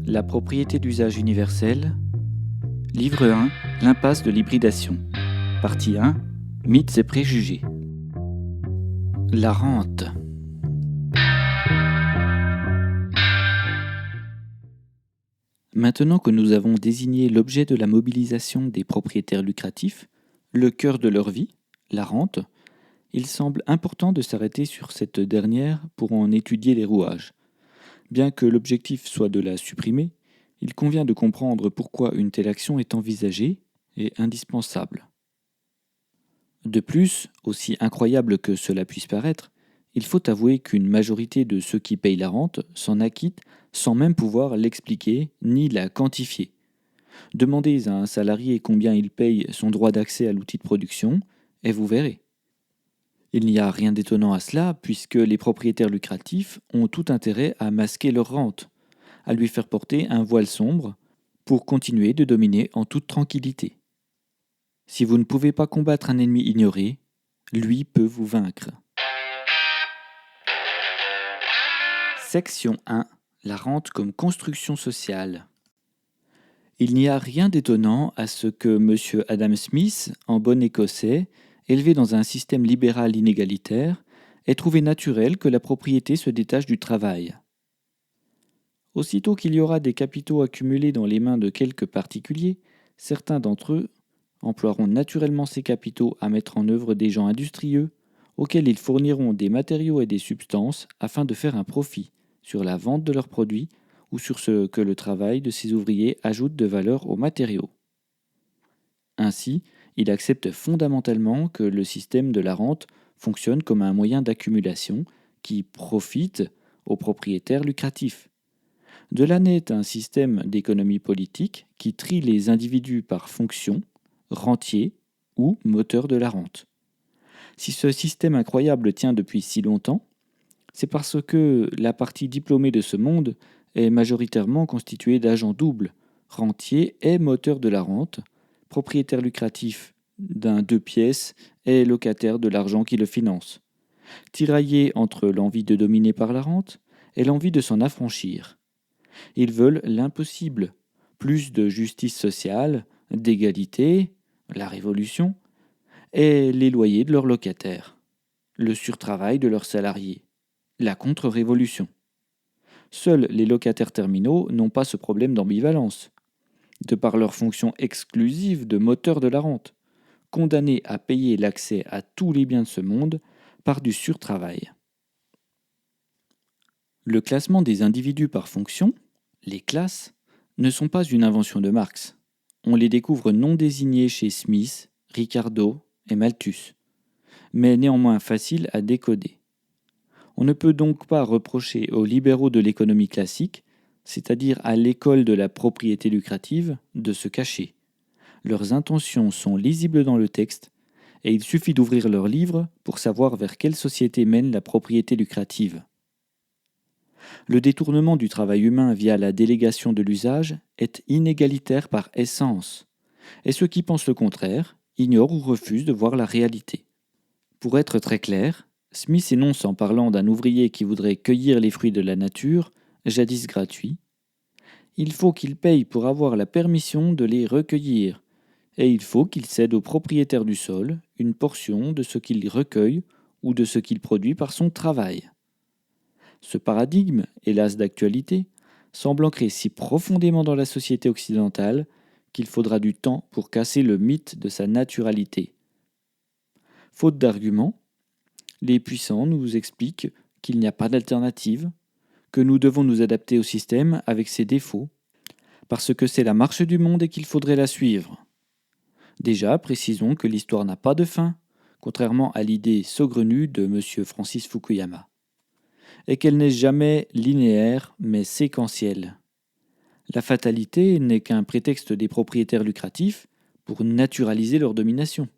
La propriété d'usage universel. Livre 1. L'impasse de l'hybridation. Partie 1. Mythes et préjugés. La rente. Maintenant que nous avons désigné l'objet de la mobilisation des propriétaires lucratifs, le cœur de leur vie, la rente, il semble important de s'arrêter sur cette dernière pour en étudier les rouages. Bien que l'objectif soit de la supprimer, il convient de comprendre pourquoi une telle action est envisagée et indispensable. De plus, aussi incroyable que cela puisse paraître, il faut avouer qu'une majorité de ceux qui payent la rente s'en acquittent sans même pouvoir l'expliquer ni la quantifier. Demandez à un salarié combien il paye son droit d'accès à l'outil de production, et vous verrez. Il n'y a rien d'étonnant à cela, puisque les propriétaires lucratifs ont tout intérêt à masquer leur rente, à lui faire porter un voile sombre, pour continuer de dominer en toute tranquillité. Si vous ne pouvez pas combattre un ennemi ignoré, lui peut vous vaincre. Section 1. La rente comme construction sociale. Il n'y a rien d'étonnant à ce que M. Adam Smith, en bon écossais, élevé dans un système libéral inégalitaire, ait trouvé naturel que la propriété se détache du travail. Aussitôt qu'il y aura des capitaux accumulés dans les mains de quelques particuliers, certains d'entre eux emploieront naturellement ces capitaux à mettre en œuvre des gens industrieux, auxquels ils fourniront des matériaux et des substances afin de faire un profit sur la vente de leurs produits ou sur ce que le travail de ces ouvriers ajoute de valeur aux matériaux. Ainsi, il accepte fondamentalement que le système de la rente fonctionne comme un moyen d'accumulation qui profite aux propriétaires lucratifs. De là naît un système d'économie politique qui trie les individus par fonction, rentier ou moteur de la rente. Si ce système incroyable tient depuis si longtemps, c'est parce que la partie diplômée de ce monde est majoritairement constituée d'agents doubles, rentiers et moteurs de la rente, propriétaires lucratifs d'un 2 pièces et locataires de l'argent qui le finance, tiraillés entre l'envie de dominer par la rente et l'envie de s'en affranchir. Ils veulent l'impossible, plus de justice sociale, d'égalité, la révolution, et les loyers de leurs locataires, le surtravail de leurs salariés, la contre-révolution. Seuls les locataires terminaux n'ont pas ce problème d'ambivalence, de par leur fonction exclusive de moteur de la rente, condamnés à payer l'accès à tous les biens de ce monde par du surtravail. Le classement des individus par fonction, les classes, ne sont pas une invention de Marx. On les découvre non désignés chez Smith, Ricardo et Malthus, mais néanmoins faciles à décoder. On ne peut donc pas reprocher aux libéraux de l'économie classique, c'est-à-dire à l'école de la propriété lucrative, de se cacher. Leurs intentions sont lisibles dans le texte, et il suffit d'ouvrir leurs livres pour savoir vers quelle société mène la propriété lucrative. Le détournement du travail humain via la délégation de l'usage est inégalitaire par essence, et ceux qui pensent le contraire ignorent ou refusent de voir la réalité. Pour être très clair, Smith énonce en parlant d'un ouvrier qui voudrait cueillir les fruits de la nature, jadis gratuits. Il faut qu'il paye pour avoir la permission de les recueillir, et il faut qu'il cède au propriétaire du sol une portion de ce qu'il recueille ou de ce qu'il produit par son travail. Ce paradigme, hélas d'actualité, semble ancré si profondément dans la société occidentale qu'il faudra du temps pour casser le mythe de sa naturalité. Faute d'arguments, les puissants nous expliquent qu'il n'y a pas d'alternative, que nous devons nous adapter au système avec ses défauts, parce que c'est la marche du monde et qu'il faudrait la suivre. Déjà, précisons que l'histoire n'a pas de fin, contrairement à l'idée saugrenue de M. Francis Fukuyama, et qu'elle n'est jamais linéaire mais séquentielle. La fatalité n'est qu'un prétexte des propriétaires lucratifs pour naturaliser leur domination,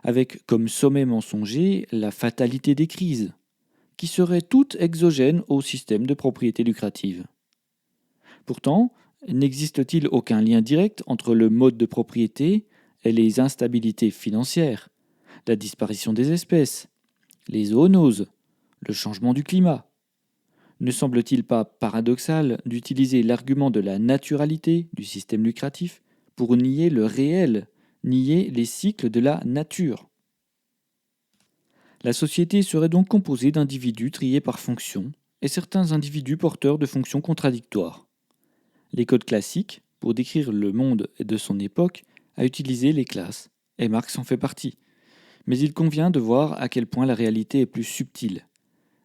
avec comme sommet mensonger la fatalité des crises, qui seraient toutes exogènes au système de propriété lucrative. Pourtant, n'existe-t-il aucun lien direct entre le mode de propriété et les instabilités financières, la disparition des espèces, les zoonoses, le changement du climat? Ne semble-t-il pas paradoxal d'utiliser l'argument de la naturalité du système lucratif pour nier le réel, nier les cycles de la nature? La société serait donc composée d'individus triés par fonction et certains individus porteurs de fonctions contradictoires. Les codes classiques, pour décrire le monde de son époque, a utilisé les classes, et Marx en fait partie. Mais il convient de voir à quel point la réalité est plus subtile.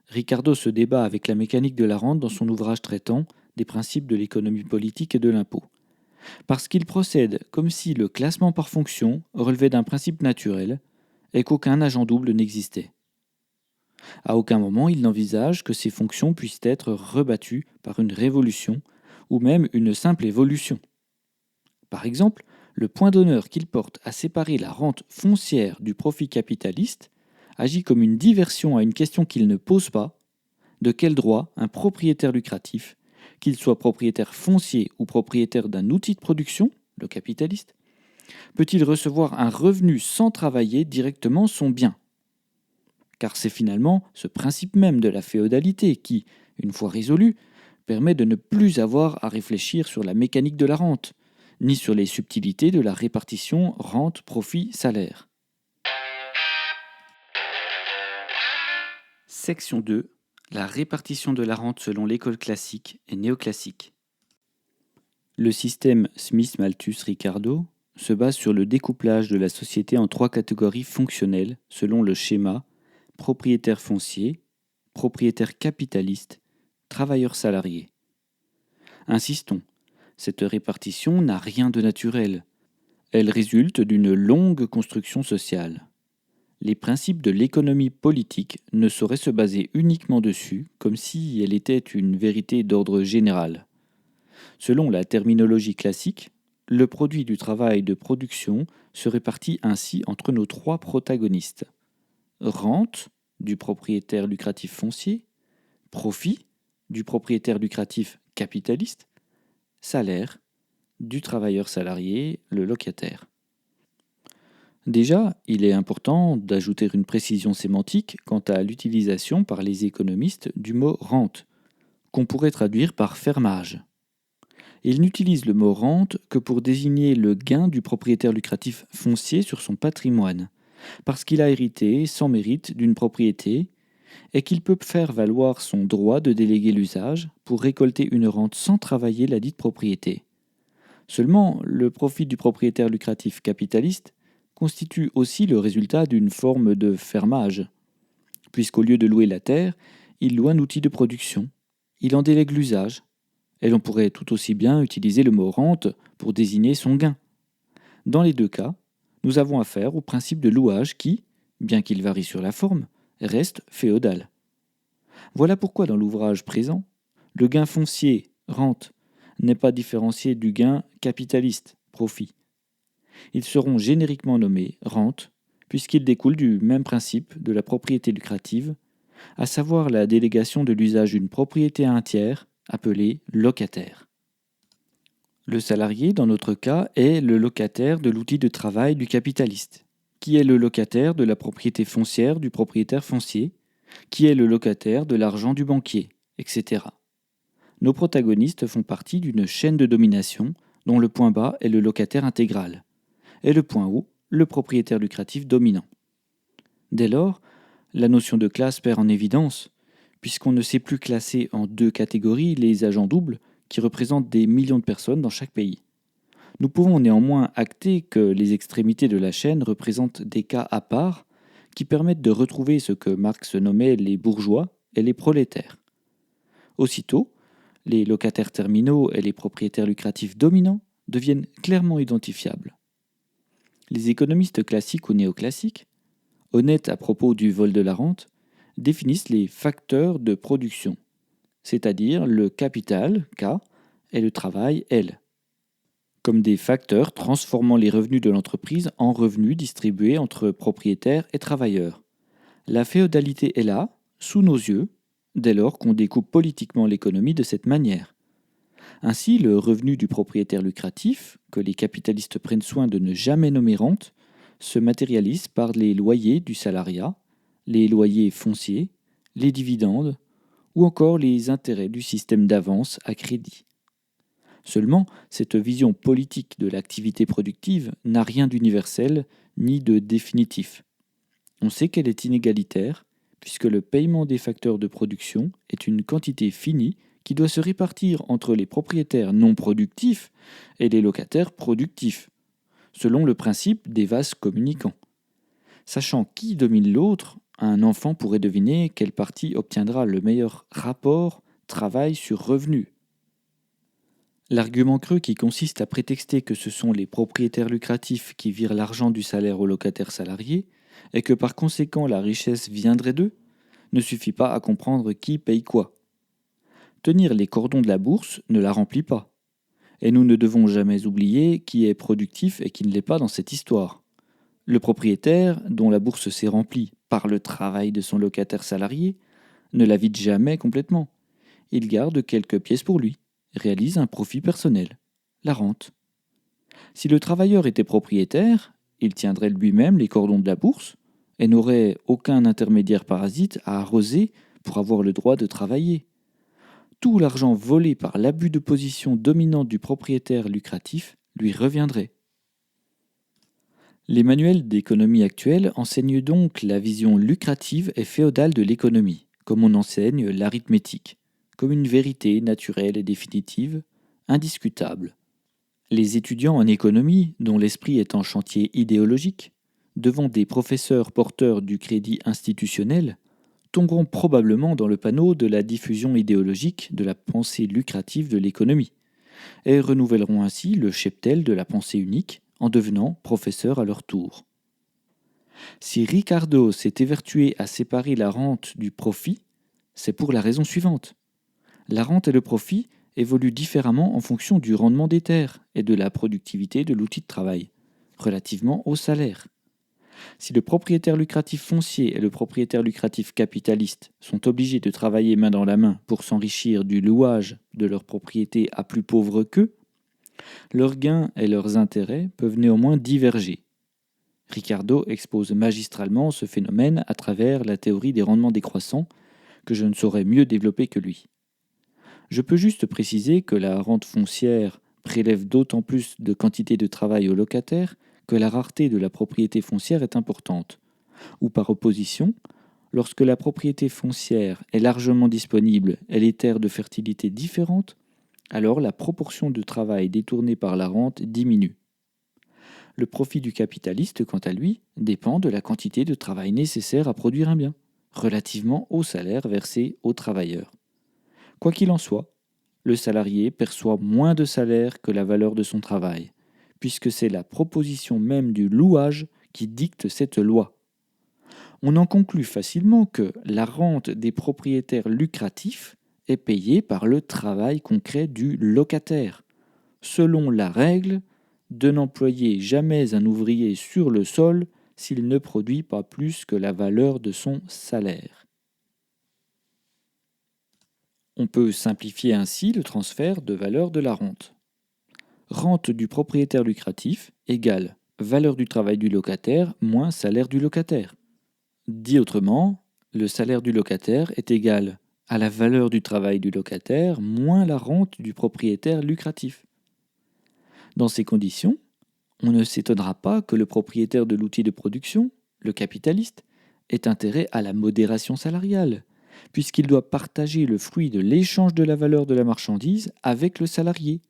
Ricardo se débat avec la mécanique de la rente dans son ouvrage traitant des principes de l'économie politique et de l'impôt. Parce qu'il procède comme si le classement par fonction relevait d'un principe naturel et qu'aucun agent double n'existait. À aucun moment il n'envisage que ces fonctions puissent être rebattues par une révolution ou même une simple évolution. Par exemple, le point d'honneur qu'il porte à séparer la rente foncière du profit capitaliste agit comme une diversion à une question qu'il ne pose pas: de quel droit un propriétaire lucratif, qu'il soit propriétaire foncier ou propriétaire d'un outil de production, le capitaliste, peut-il recevoir un revenu sans travailler directement son bien? Car c'est finalement ce principe même de la féodalité qui, une fois résolu, permet de ne plus avoir à réfléchir sur la mécanique de la rente, ni sur les subtilités de la répartition rente-profit-salaire. Section 2. La répartition de la rente selon l'école classique et néoclassique. Le système Smith-Malthus-Ricardo se base sur le découplage de la société en 3 catégories fonctionnelles selon le schéma propriétaire foncier, propriétaire capitaliste, travailleur salarié. Insistons, cette répartition n'a rien de naturel. Elle résulte d'une longue construction sociale. Les principes de l'économie politique ne sauraient se baser uniquement dessus, comme si elle était une vérité d'ordre général. Selon la terminologie classique, le produit du travail de production se répartit ainsi entre nos 3 protagonistes. Rente du propriétaire lucratif foncier, profit du propriétaire lucratif capitaliste, salaire du travailleur salarié, le locataire. Déjà, il est important d'ajouter une précision sémantique quant à l'utilisation par les économistes du mot rente, qu'on pourrait traduire par fermage. Ils n'utilisent le mot rente que pour désigner le gain du propriétaire lucratif foncier sur son patrimoine, parce qu'il a hérité sans mérite d'une propriété et qu'il peut faire valoir son droit de déléguer l'usage pour récolter une rente sans travailler la dite propriété. Seulement, le profit du propriétaire lucratif capitaliste constitue aussi le résultat d'une forme de fermage, puisqu'au lieu de louer la terre, il loue un outil de production, il en délègue l'usage, et l'on pourrait tout aussi bien utiliser le mot rente pour désigner son gain. Dans les 2 cas, nous avons affaire au principe de louage qui, bien qu'il varie sur la forme, reste féodal. Voilà pourquoi dans l'ouvrage présent, le gain foncier, rente, n'est pas différencié du gain capitaliste, profit. Ils seront génériquement nommés rente, puisqu'ils découlent du même principe de la propriété lucrative, à savoir la délégation de l'usage d'une propriété à un tiers, appelé locataire. Le salarié, dans notre cas, est le locataire de l'outil de travail du capitaliste, qui est le locataire de la propriété foncière du propriétaire foncier, qui est le locataire de l'argent du banquier, etc. Nos protagonistes font partie d'une chaîne de domination dont le point bas est le locataire intégral, et le point haut, le propriétaire lucratif dominant. Dès lors, la notion de classe perd en évidence, puisqu'on ne sait plus classer en 2 catégories les agents doubles qui représentent des millions de personnes dans chaque pays. Nous pouvons néanmoins acter que les extrémités de la chaîne représentent des cas à part qui permettent de retrouver ce que Marx nommait les bourgeois et les prolétaires. Aussitôt, les locataires terminaux et les propriétaires lucratifs dominants deviennent clairement identifiables. Les économistes classiques ou néoclassiques, honnêtes à propos du vol de la rente, définissent les facteurs de production, c'est-à-dire le capital, K, et le travail, L, comme des facteurs transformant les revenus de l'entreprise en revenus distribués entre propriétaires et travailleurs. La féodalité est là, sous nos yeux, dès lors qu'on découpe politiquement l'économie de cette manière. Ainsi, le revenu du propriétaire lucratif, que les capitalistes prennent soin de ne jamais nommer rente, se matérialise par les loyers du salariat, les loyers fonciers, les dividendes ou encore les intérêts du système d'avance à crédit. Seulement, cette vision politique de l'activité productive n'a rien d'universel ni de définitif. On sait qu'elle est inégalitaire, puisque le paiement des facteurs de production est une quantité finie qui doit se répartir entre les propriétaires non productifs et les locataires productifs, selon le principe des vases communicants. Sachant qui domine l'autre, un enfant pourrait deviner quelle partie obtiendra le meilleur rapport travail sur revenu. L'argument creux qui consiste à prétexter que ce sont les propriétaires lucratifs qui virent l'argent du salaire aux locataires salariés, et que par conséquent la richesse viendrait d'eux, ne suffit pas à comprendre qui paye quoi. Tenir les cordons de la bourse ne la remplit pas. Et nous ne devons jamais oublier qui est productif et qui ne l'est pas dans cette histoire. Le propriétaire, dont la bourse s'est remplie par le travail de son locataire salarié, ne la vide jamais complètement. Il garde quelques pièces pour lui, réalise un profit personnel, la rente. Si le travailleur était propriétaire, il tiendrait lui-même les cordons de la bourse et n'aurait aucun intermédiaire parasite à arroser pour avoir le droit de travailler. Tout l'argent volé par l'abus de position dominante du propriétaire lucratif lui reviendrait. Les manuels d'économie actuels enseignent donc la vision lucrative et féodale de l'économie, comme on enseigne l'arithmétique, comme une vérité naturelle et définitive, indiscutable. Les étudiants en économie, dont l'esprit est en chantier idéologique, devant des professeurs porteurs du crédit institutionnel, tomberont probablement dans le panneau de la diffusion idéologique de la pensée lucrative de l'économie, et renouvelleront ainsi le cheptel de la pensée unique en devenant professeurs à leur tour. Si Ricardo s'est évertué à séparer la rente du profit, c'est pour la raison suivante. La rente et le profit évoluent différemment en fonction du rendement des terres et de la productivité de l'outil de travail, relativement au salaire. Si le propriétaire lucratif foncier et le propriétaire lucratif capitaliste sont obligés de travailler main dans la main pour s'enrichir du louage de leur propriété à plus pauvres qu'eux, leurs gains et leurs intérêts peuvent néanmoins diverger. Ricardo expose magistralement ce phénomène à travers la théorie des rendements décroissants, que je ne saurais mieux développer que lui. Je peux juste préciser que la rente foncière prélève d'autant plus de quantité de travail aux locataires que la rareté de la propriété foncière est importante. Ou par opposition, lorsque la propriété foncière est largement disponible et les terres de fertilité différentes, alors la proportion de travail détourné par la rente diminue. Le profit du capitaliste, quant à lui, dépend de la quantité de travail nécessaire à produire un bien, relativement au salaire versé aux travailleurs. Quoi qu'il en soit, le salarié perçoit moins de salaire que la valeur de son travail, puisque c'est la proposition même du louage qui dicte cette loi. On en conclut facilement que la rente des propriétaires lucratifs est payée par le travail concret du locataire, selon la règle de n'employer jamais un ouvrier sur le sol s'il ne produit pas plus que la valeur de son salaire. On peut simplifier ainsi le transfert de valeur de la rente. Rente du propriétaire lucratif égale valeur du travail du locataire moins salaire du locataire. Dit autrement, le salaire du locataire est égal à la valeur du travail du locataire moins la rente du propriétaire lucratif. Dans ces conditions, on ne s'étonnera pas que le propriétaire de l'outil de production, le capitaliste, ait intérêt à la modération salariale, puisqu'il doit partager le fruit de l'échange de la valeur de la marchandise avec le salarié.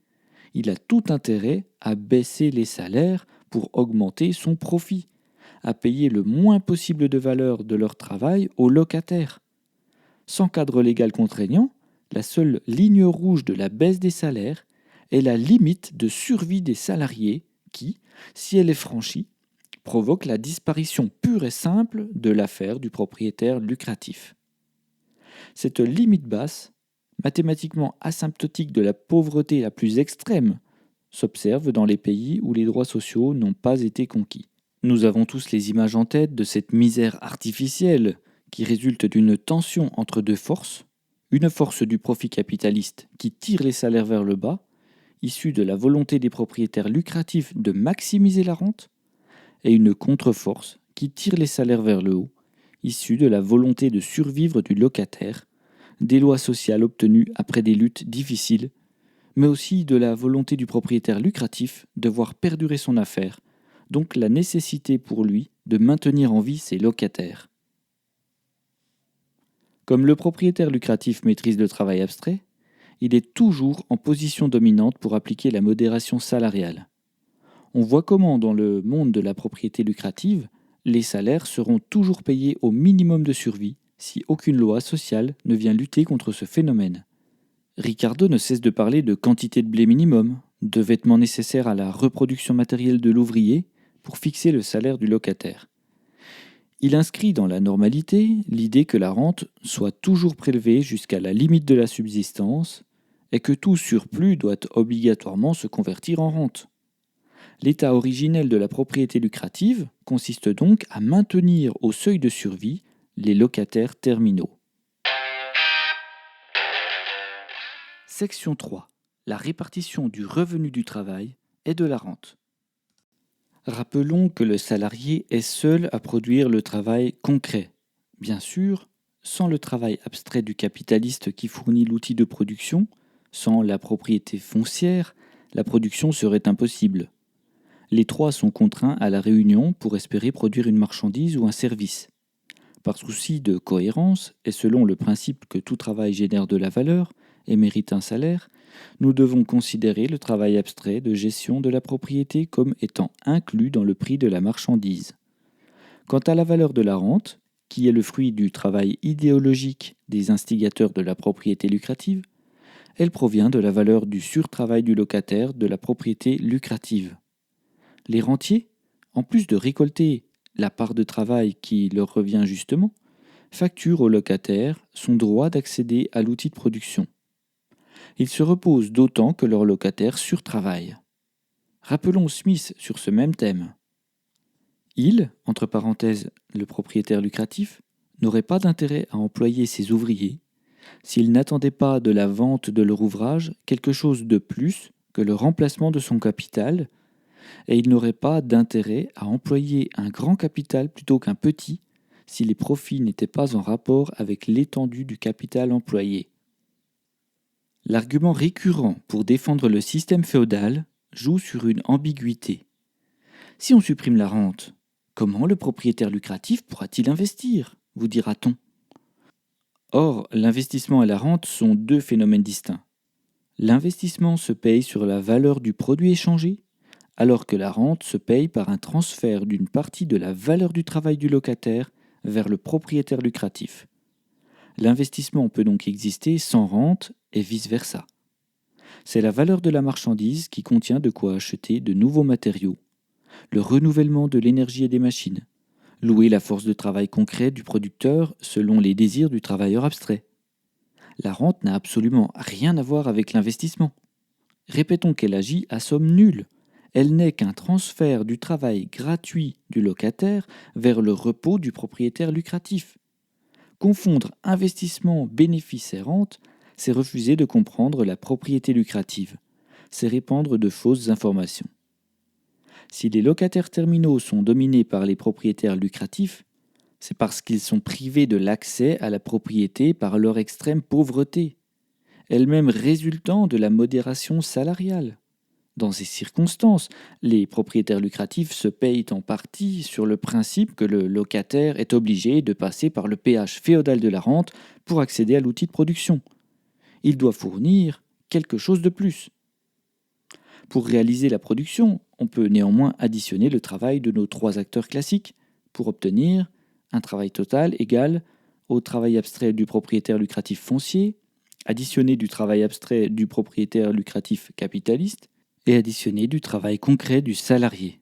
Il a tout intérêt à baisser les salaires pour augmenter son profit, à payer le moins possible de valeur de leur travail aux locataires. Sans cadre légal contraignant, la seule ligne rouge de la baisse des salaires est la limite de survie des salariés qui, si elle est franchie, provoque la disparition pure et simple de l'affaire du propriétaire lucratif. Cette limite basse, mathématiquement asymptotique de la pauvreté la plus extrême, s'observe dans les pays où les droits sociaux n'ont pas été conquis. Nous avons tous les images en tête de cette misère artificielle qui résulte d'une tension entre deux forces, une force du profit capitaliste qui tire les salaires vers le bas, issue de la volonté des propriétaires lucratifs de maximiser la rente, et une contre-force qui tire les salaires vers le haut, issue de la volonté de survivre du locataire, des lois sociales obtenues après des luttes difficiles, mais aussi de la volonté du propriétaire lucratif de voir perdurer son affaire, donc la nécessité pour lui de maintenir en vie ses locataires. Comme le propriétaire lucratif maîtrise le travail abstrait, il est toujours en position dominante pour appliquer la modération salariale. On voit comment dans le monde de la propriété lucrative, les salaires seront toujours payés au minimum de survie si aucune loi sociale ne vient lutter contre ce phénomène. Ricardo ne cesse de parler de quantité de blé minimum, de vêtements nécessaires à la reproduction matérielle de l'ouvrier pour fixer le salaire du locataire. Il inscrit dans la normalité l'idée que la rente soit toujours prélevée jusqu'à la limite de la subsistance et que tout surplus doit obligatoirement se convertir en rente. L'état originel de la propriété lucrative consiste donc à maintenir au seuil de survie les locataires terminaux. Section 3. La répartition du revenu du travail et de la rente. Rappelons que le salarié est seul à produire le travail concret. Bien sûr, sans le travail abstrait du capitaliste qui fournit l'outil de production, sans la propriété foncière, la production serait impossible. Les trois sont contraints à la réunion pour espérer produire une marchandise ou un service. Par souci de cohérence, et selon le principe que tout travail génère de la valeur et mérite un salaire, nous devons considérer le travail abstrait de gestion de la propriété comme étant inclus dans le prix de la marchandise. Quant à la valeur de la rente, qui est le fruit du travail idéologique des instigateurs de la propriété lucrative, elle provient de la valeur du surtravail du locataire de la propriété lucrative. Les rentiers, en plus de récolter la part de travail qui leur revient justement, facturent au locataire son droit d'accéder à l'outil de production. Ils se reposent d'autant que leur locataire surtravaille. Rappelons Smith sur ce même thème. Il, entre parenthèses le propriétaire lucratif, n'aurait pas d'intérêt à employer ses ouvriers s'il n'attendait pas de la vente de leur ouvrage quelque chose de plus que le remplacement de son capital, et il n'aurait pas d'intérêt à employer un grand capital plutôt qu'un petit si les profits n'étaient pas en rapport avec l'étendue du capital employé. L'argument récurrent pour défendre le système féodal joue sur une ambiguïté. Si on supprime la rente, comment le propriétaire lucratif pourra-t-il investir, vous dira-t-on ? Or, l'investissement et la rente sont deux phénomènes distincts. L'investissement se paye sur la valeur du produit échangé, alors que la rente se paye par un transfert d'une partie de la valeur du travail du locataire vers le propriétaire lucratif. L'investissement peut donc exister sans rente et vice-versa. C'est la valeur de la marchandise qui contient de quoi acheter de nouveaux matériaux, le renouvellement de l'énergie et des machines, louer la force de travail concrète du producteur selon les désirs du travailleur abstrait. La rente n'a absolument rien à voir avec l'investissement. Répétons qu'elle agit à somme nulle. Elle n'est qu'un transfert du travail gratuit du locataire vers le repos du propriétaire lucratif. Confondre investissement, bénéfice et rente, c'est refuser de comprendre la propriété lucrative. C'est répandre de fausses informations. Si les locataires terminaux sont dominés par les propriétaires lucratifs, c'est parce qu'ils sont privés de l'accès à la propriété par leur extrême pauvreté, elle-même résultant de la modération salariale. Dans ces circonstances, les propriétaires lucratifs se payent en partie sur le principe que le locataire est obligé de passer par le péage féodal de la rente pour accéder à l'outil de production. Il doit fournir quelque chose de plus. Pour réaliser la production, on peut néanmoins additionner le travail de nos trois acteurs classiques pour obtenir un travail total égal au travail abstrait du propriétaire lucratif foncier, additionné du travail abstrait du propriétaire lucratif capitaliste, et additionné du travail concret du salarié.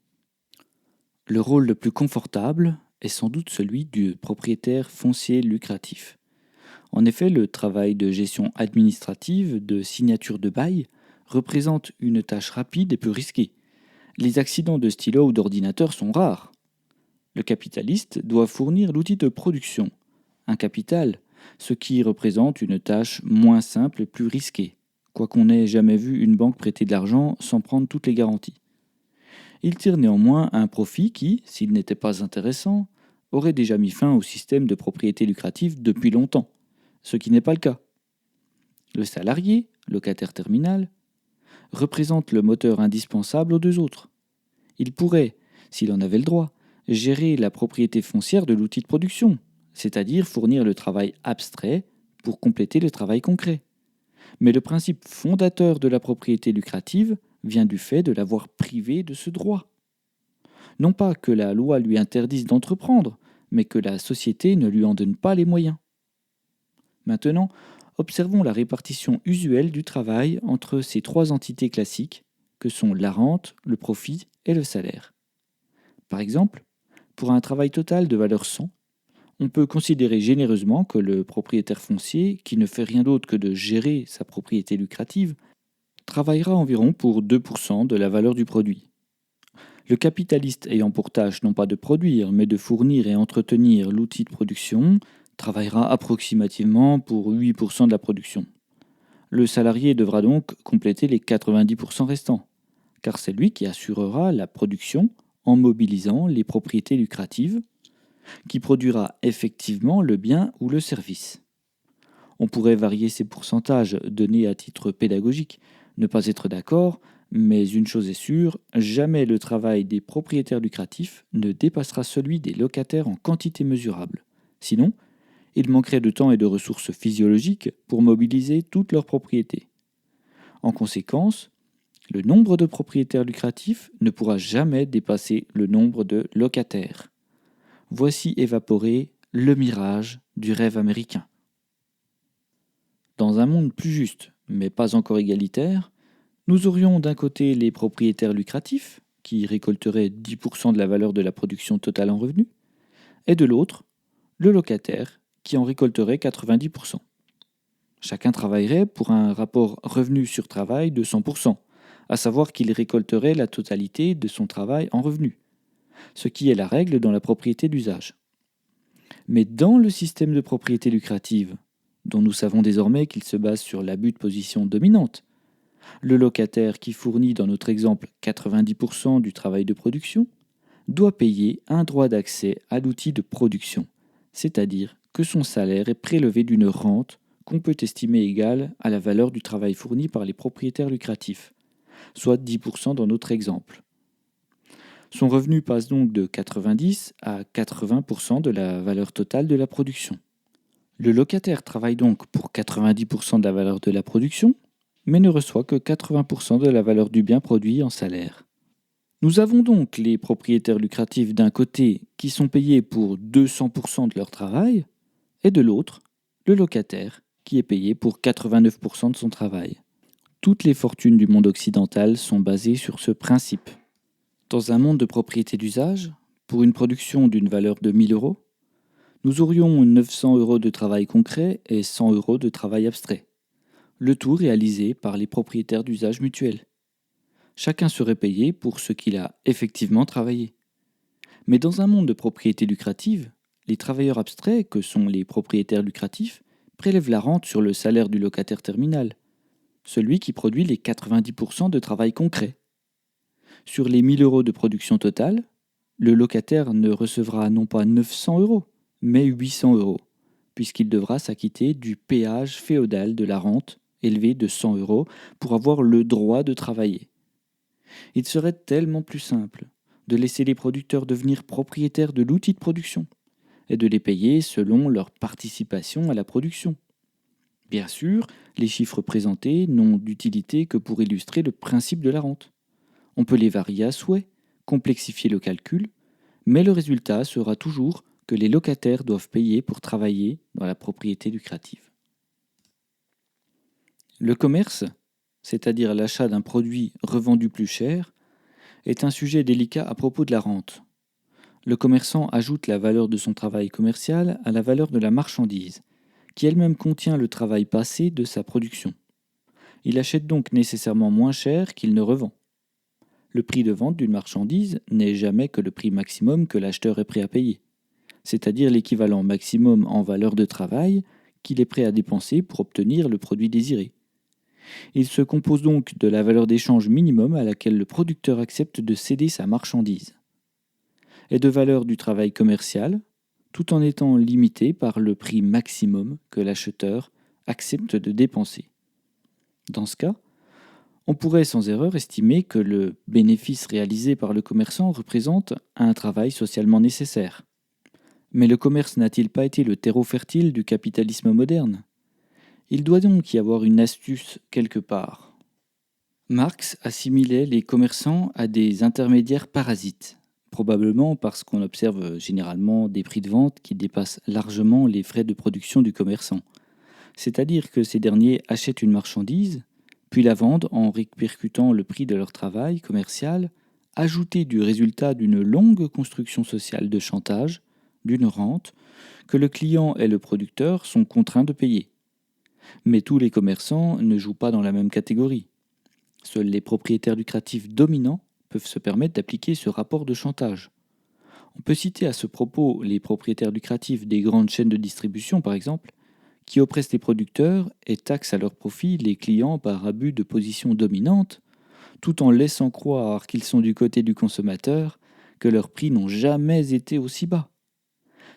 Le rôle le plus confortable est sans doute celui du propriétaire foncier lucratif. En effet, le travail de gestion administrative, de signature de bail, représente une tâche rapide et peu risquée. Les accidents de stylo ou d'ordinateur sont rares. Le capitaliste doit fournir l'outil de production, un capital, ce qui représente une tâche moins simple et plus risquée, quoiqu'on n'ait jamais vu une banque prêter de l'argent sans prendre toutes les garanties. Il tire néanmoins un profit qui, s'il n'était pas intéressant, aurait déjà mis fin au système de propriété lucrative depuis longtemps, ce qui n'est pas le cas, Le salarié, locataire terminal, représente le moteur indispensable aux deux autres. Il pourrait, s'il en avait le droit, gérer la propriété foncière de l'outil de production, c'est-à-dire fournir le travail abstrait pour compléter le travail concret. Mais le principe fondateur de la propriété lucrative vient du fait de l'avoir privé de ce droit. Non pas que la loi lui interdise d'entreprendre, mais que la société ne lui en donne pas les moyens. Maintenant, observons la répartition usuelle du travail entre ces trois entités classiques que sont la rente, le profit et le salaire. Par exemple, pour un travail total de valeur 100, on peut considérer généreusement que le propriétaire foncier, qui ne fait rien d'autre que de gérer sa propriété lucrative, travaillera environ pour 2% de la valeur du produit. Le capitaliste ayant pour tâche non pas de produire, mais de fournir et entretenir l'outil de production, travaillera approximativement pour 8% de la production. Le salarié devra donc compléter les 90% restants, car c'est lui qui assurera la production en mobilisant les propriétés lucratives, qui produira effectivement le bien ou le service. On pourrait varier ces pourcentages donnés à titre pédagogique, ne pas être d'accord, mais une chose est sûre, jamais le travail des propriétaires lucratifs ne dépassera celui des locataires en quantité mesurable. Sinon, il manquerait de temps et de ressources physiologiques pour mobiliser toutes leurs propriétés. En conséquence, le nombre de propriétaires lucratifs ne pourra jamais dépasser le nombre de locataires. Voici évaporé le mirage du rêve américain. Dans un monde plus juste, mais pas encore égalitaire, nous aurions d'un côté les propriétaires lucratifs, qui récolteraient 10% de la valeur de la production totale en revenus, et de l'autre, le locataire, qui en récolterait 90%. Chacun travaillerait pour un rapport revenu sur travail de 100%, à savoir qu'il récolterait la totalité de son travail en revenus, ce qui est la règle dans la propriété d'usage. Mais dans le système de propriété lucrative, dont nous savons désormais qu'il se base sur l'abus de position dominante, le locataire qui fournit dans notre exemple 90% du travail de production doit payer un droit d'accès à l'outil de production, c'est-à-dire que son salaire est prélevé d'une rente qu'on peut estimer égale à la valeur du travail fourni par les propriétaires lucratifs, soit 10% dans notre exemple. Son revenu passe donc de 90 à 80% de la valeur totale de la production. Le locataire travaille donc pour 90% de la valeur de la production, mais ne reçoit que 80% de la valeur du bien produit en salaire. Nous avons donc les propriétaires lucratifs d'un côté qui sont payés pour 200% de leur travail, et de l'autre, le locataire qui est payé pour 89% de son travail. Toutes les fortunes du monde occidental sont basées sur ce principe. Dans un monde de propriété d'usage, pour une production d'une valeur de 1000 euros, nous aurions 900 euros de travail concret et 100 euros de travail abstrait, le tout réalisé par les propriétaires d'usage mutuel. Chacun serait payé pour ce qu'il a effectivement travaillé. Mais dans un monde de propriété lucrative, les travailleurs abstraits, que sont les propriétaires lucratifs, prélèvent la rente sur le salaire du locataire terminal, celui qui produit les 90% de travail concret. Sur les 1000 euros de production totale, le locataire ne recevra non pas 900 euros, mais 800 euros, puisqu'il devra s'acquitter du péage féodal de la rente, élevé de 100 euros, pour avoir le droit de travailler. Il serait tellement plus simple de laisser les producteurs devenir propriétaires de l'outil de production et de les payer selon leur participation à la production. Bien sûr, les chiffres présentés n'ont d'utilité que pour illustrer le principe de la rente. On peut les varier à souhait, complexifier le calcul, mais le résultat sera toujours que les locataires doivent payer pour travailler dans la propriété lucrative. Le commerce, c'est-à-dire l'achat d'un produit revendu plus cher, est un sujet délicat à propos de la rente. Le commerçant ajoute la valeur de son travail commercial à la valeur de la marchandise, qui elle-même contient le travail passé de sa production. Il achète donc nécessairement moins cher qu'il ne revend. Le prix de vente d'une marchandise n'est jamais que le prix maximum que l'acheteur est prêt à payer, c'est-à-dire l'équivalent maximum en valeur de travail qu'il est prêt à dépenser pour obtenir le produit désiré. Il se compose donc de la valeur d'échange minimum à laquelle le producteur accepte de céder sa marchandise, et de valeur du travail commercial, tout en étant limité par le prix maximum que l'acheteur accepte de dépenser. Dans ce cas, on pourrait sans erreur estimer que le bénéfice réalisé par le commerçant représente un travail socialement nécessaire. Mais le commerce n'a-t-il pas été le terreau fertile du capitalisme moderne? Il doit donc y avoir une astuce quelque part. Marx assimilait les commerçants à des intermédiaires parasites, probablement parce qu'on observe généralement des prix de vente qui dépassent largement les frais de production du commerçant. C'est-à-dire que ces derniers achètent une marchandise, puis la vendent en répercutant le prix de leur travail commercial, ajouté du résultat d'une longue construction sociale de chantage, d'une rente, que le client et le producteur sont contraints de payer. Mais tous les commerçants ne jouent pas dans la même catégorie. Seuls les propriétaires lucratifs dominants peuvent se permettre d'appliquer ce rapport de chantage. On peut citer à ce propos les propriétaires lucratifs des grandes chaînes de distribution, par exemple, qui oppressent les producteurs et taxent à leur profit les clients par abus de position dominante, tout en laissant croire qu'ils sont du côté du consommateur, que leurs prix n'ont jamais été aussi bas.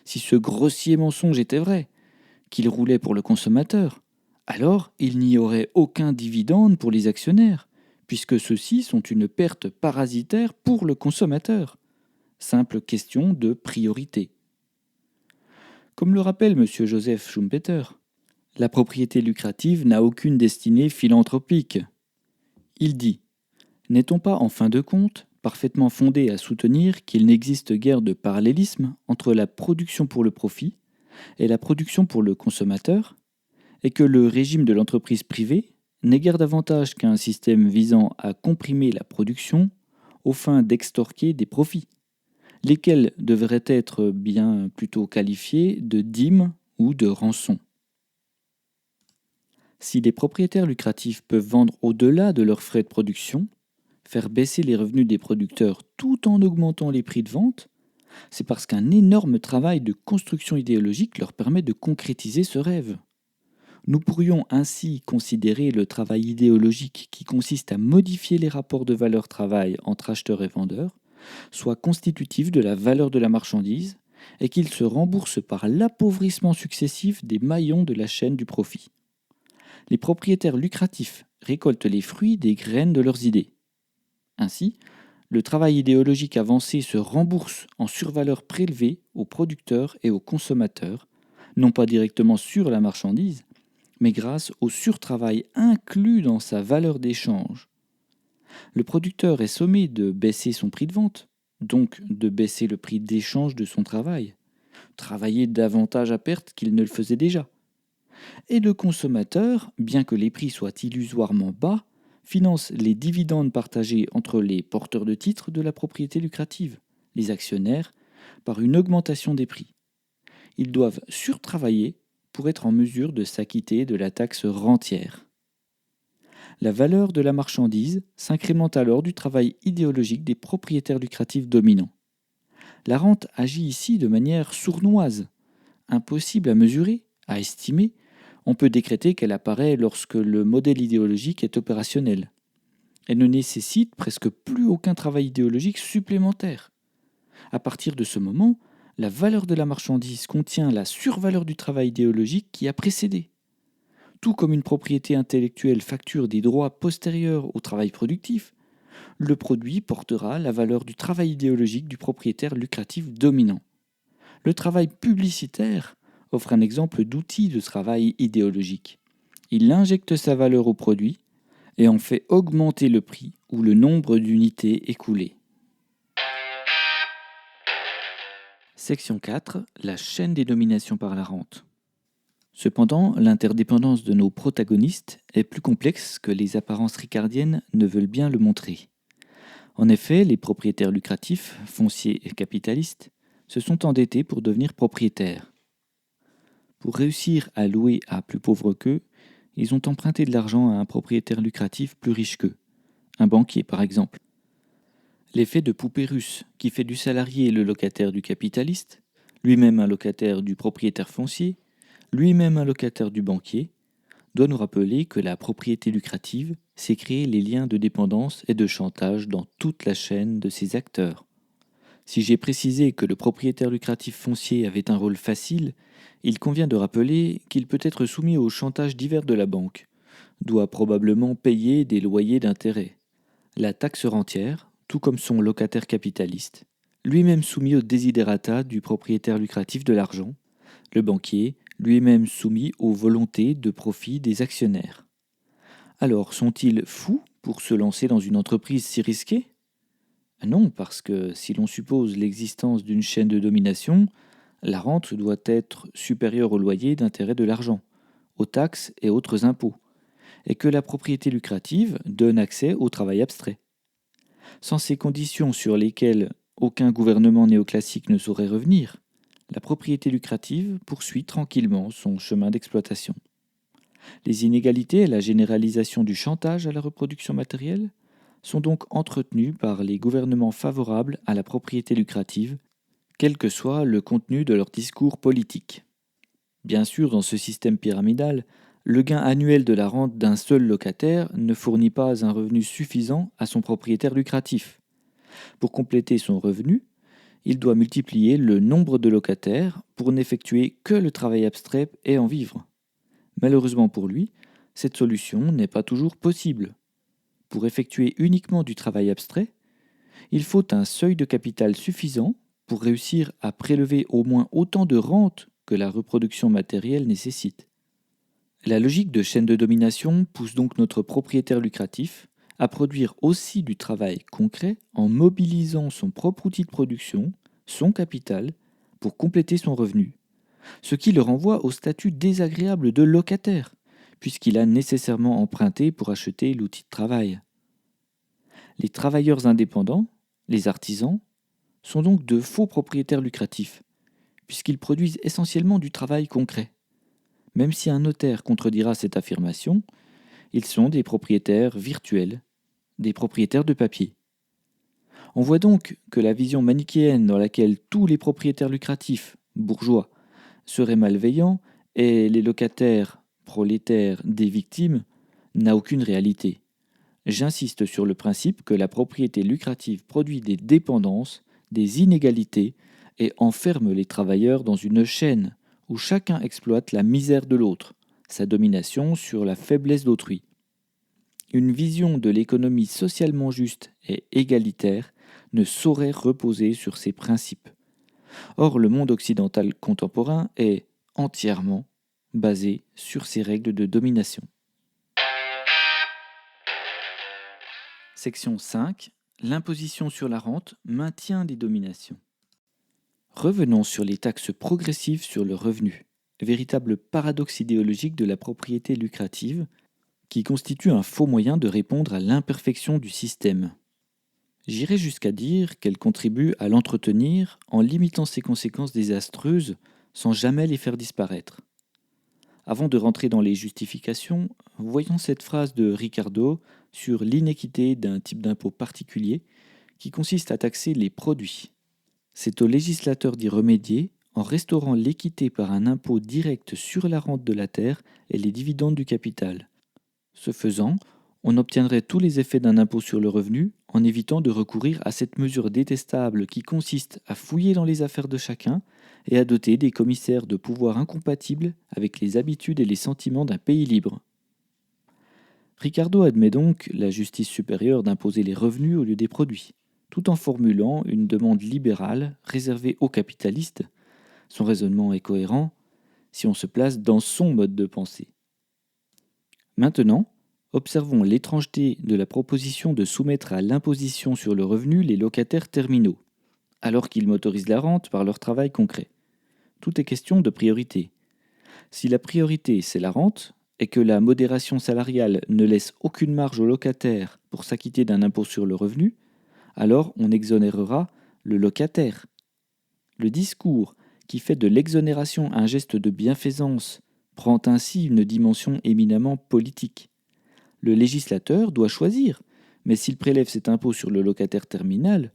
Si ce grossier mensonge était vrai, qu'il roulait pour le consommateur, alors il n'y aurait aucun dividende pour les actionnaires, puisque ceux-ci sont une perte parasitaire pour le consommateur. Simple question de priorité. Comme le rappelle M. Joseph Schumpeter, la propriété lucrative n'a aucune destinée philanthropique. Il dit: n'est-on pas, en fin de compte, parfaitement fondé à soutenir qu'il n'existe guère de parallélisme entre la production pour le profit et la production pour le consommateur, et que le régime de l'entreprise privée n'est guère davantage qu'un système visant à comprimer la production aux fins d'extorquer des profits, lesquels devraient être bien plutôt qualifiés de dîmes ou de rançons. Si les propriétaires lucratifs peuvent vendre au-delà de leurs frais de production, faire baisser les revenus des producteurs tout en augmentant les prix de vente, c'est parce qu'un énorme travail de construction idéologique leur permet de concrétiser ce rêve. Nous pourrions ainsi considérer le travail idéologique qui consiste à modifier les rapports de valeur-travail entre acheteurs et vendeurs, soit constitutif de la valeur de la marchandise, et qu'il se rembourse par l'appauvrissement successif des maillons de la chaîne du profit. Les propriétaires lucratifs récoltent les fruits des graines de leurs idées. Ainsi, le travail idéologique avancé se rembourse en survaleur prélevée aux producteurs et aux consommateurs, non pas directement sur la marchandise, mais grâce au surtravail inclus dans sa valeur d'échange. Le producteur est sommé de baisser son prix de vente, donc de baisser le prix d'échange de son travail, travailler davantage à perte qu'il ne le faisait déjà. Et le consommateur, bien que les prix soient illusoirement bas, finance les dividendes partagés entre les porteurs de titres de la propriété lucrative, les actionnaires, par une augmentation des prix. Ils doivent surtravailler pour être en mesure de s'acquitter de la taxe rentière. La valeur de la marchandise s'incrémente alors du travail idéologique des propriétaires lucratifs dominants. La rente agit ici de manière sournoise, impossible à mesurer, à estimer. On peut décréter qu'elle apparaît lorsque le modèle idéologique est opérationnel. Elle ne nécessite presque plus aucun travail idéologique supplémentaire. À partir de ce moment, la valeur de la marchandise contient la survaleur du travail idéologique qui a précédé. Tout comme une propriété intellectuelle facture des droits postérieurs au travail productif, le produit portera la valeur du travail idéologique du propriétaire lucratif dominant. Le travail publicitaire offre un exemple d'outil de travail idéologique. Il injecte sa valeur au produit et en fait augmenter le prix ou le nombre d'unités écoulées. Section 4. La chaîne des dominations par la rente. Cependant, l'interdépendance de nos protagonistes est plus complexe que les apparences ricardiennes ne veulent bien le montrer. En effet, les propriétaires lucratifs, fonciers et capitalistes, se sont endettés pour devenir propriétaires. Pour réussir à louer à plus pauvre qu'eux, ils ont emprunté de l'argent à un propriétaire lucratif plus riche qu'eux, un banquier par exemple. L'effet de poupée russe qui fait du salarié le locataire du capitaliste, lui-même un locataire du propriétaire foncier, lui-même un locataire du banquier, doit nous rappeler que la propriété lucrative, c'est créer les liens de dépendance et de chantage dans toute la chaîne de ses acteurs. Si j'ai précisé que le propriétaire lucratif foncier avait un rôle facile, il convient de rappeler qu'il peut être soumis aux chantages divers de la banque, doit probablement payer des loyers d'intérêt, la taxe rentière, tout comme son locataire capitaliste, lui-même soumis aux desiderata du propriétaire lucratif de l'argent, le banquier, lui-même soumis aux volontés de profit des actionnaires. Alors, sont-ils fous pour se lancer dans une entreprise si risquée ? Non, parce que si l'on suppose l'existence d'une chaîne de domination, la rente doit être supérieure au loyer d'intérêt de l'argent, aux taxes et autres impôts, et que la propriété lucrative donne accès au travail abstrait. Sans ces conditions sur lesquelles aucun gouvernement néoclassique ne saurait revenir, la propriété lucrative poursuit tranquillement son chemin d'exploitation. Les inégalités et la généralisation du chantage à la reproduction matérielle sont donc entretenues par les gouvernements favorables à la propriété lucrative, quel que soit le contenu de leur discours politique. Bien sûr, dans ce système pyramidal, le gain annuel de la rente d'un seul locataire ne fournit pas un revenu suffisant à son propriétaire lucratif. Pour compléter son revenu, il doit multiplier le nombre de locataires pour n'effectuer que le travail abstrait et en vivre. Malheureusement pour lui, cette solution n'est pas toujours possible. Pour effectuer uniquement du travail abstrait, il faut un seuil de capital suffisant pour réussir à prélever au moins autant de rente que la reproduction matérielle nécessite. La logique de chaîne de domination pousse donc notre propriétaire lucratif à produire aussi du travail concret en mobilisant son propre outil de production, son capital, pour compléter son revenu, ce qui le renvoie au statut désagréable de locataire, puisqu'il a nécessairement emprunté pour acheter l'outil de travail. Les travailleurs indépendants, les artisans, sont donc de faux propriétaires lucratifs, puisqu'ils produisent essentiellement du travail concret. Même si un notaire contredira cette affirmation, ils sont des propriétaires virtuels, des propriétaires de papier. On voit donc que la vision manichéenne dans laquelle tous les propriétaires lucratifs, bourgeois, seraient malveillants et les locataires, prolétaires, des victimes, n'a aucune réalité. J'insiste sur le principe que la propriété lucrative produit des dépendances, des inégalités et enferme les travailleurs dans une chaîne où chacun exploite la misère de l'autre, sa domination sur la faiblesse d'autrui. Une vision de l'économie socialement juste et égalitaire ne saurait reposer sur ces principes. Or, le monde occidental contemporain est entièrement basé sur ces règles de domination. Section 5. L'imposition sur la rente maintient les dominations. Revenons sur les taxes progressives sur le revenu, véritable paradoxe idéologique de la propriété lucrative, qui constitue un faux moyen de répondre à l'imperfection du système. J'irai jusqu'à dire qu'elle contribue à l'entretenir en limitant ses conséquences désastreuses sans jamais les faire disparaître. Avant de rentrer dans les justifications, voyons cette phrase de Ricardo sur l'inéquité d'un type d'impôt particulier qui consiste à taxer les produits. C'est au législateur d'y remédier en restaurant l'équité par un impôt direct sur la rente de la terre et les dividendes du capital. Ce faisant, on obtiendrait tous les effets d'un impôt sur le revenu en évitant de recourir à cette mesure détestable qui consiste à fouiller dans les affaires de chacun et à doter des commissaires de pouvoirs incompatibles avec les habitudes et les sentiments d'un pays libre. Ricardo admet donc la justice supérieure d'imposer les revenus au lieu des produits, tout en formulant une demande libérale réservée aux capitalistes. Son raisonnement est cohérent si on se place dans son mode de pensée. Maintenant, observons l'étrangeté de la proposition de soumettre à l'imposition sur le revenu les locataires terminaux, alors qu'ils motorisent la rente par leur travail concret. Tout est question de priorité. Si la priorité c'est la rente, et que la modération salariale ne laisse aucune marge aux locataires pour s'acquitter d'un impôt sur le revenu, alors on exonérera le locataire. Le discours qui fait de l'exonération un geste de bienfaisance prend ainsi une dimension éminemment politique. Le législateur doit choisir, mais s'il prélève cet impôt sur le locataire terminal,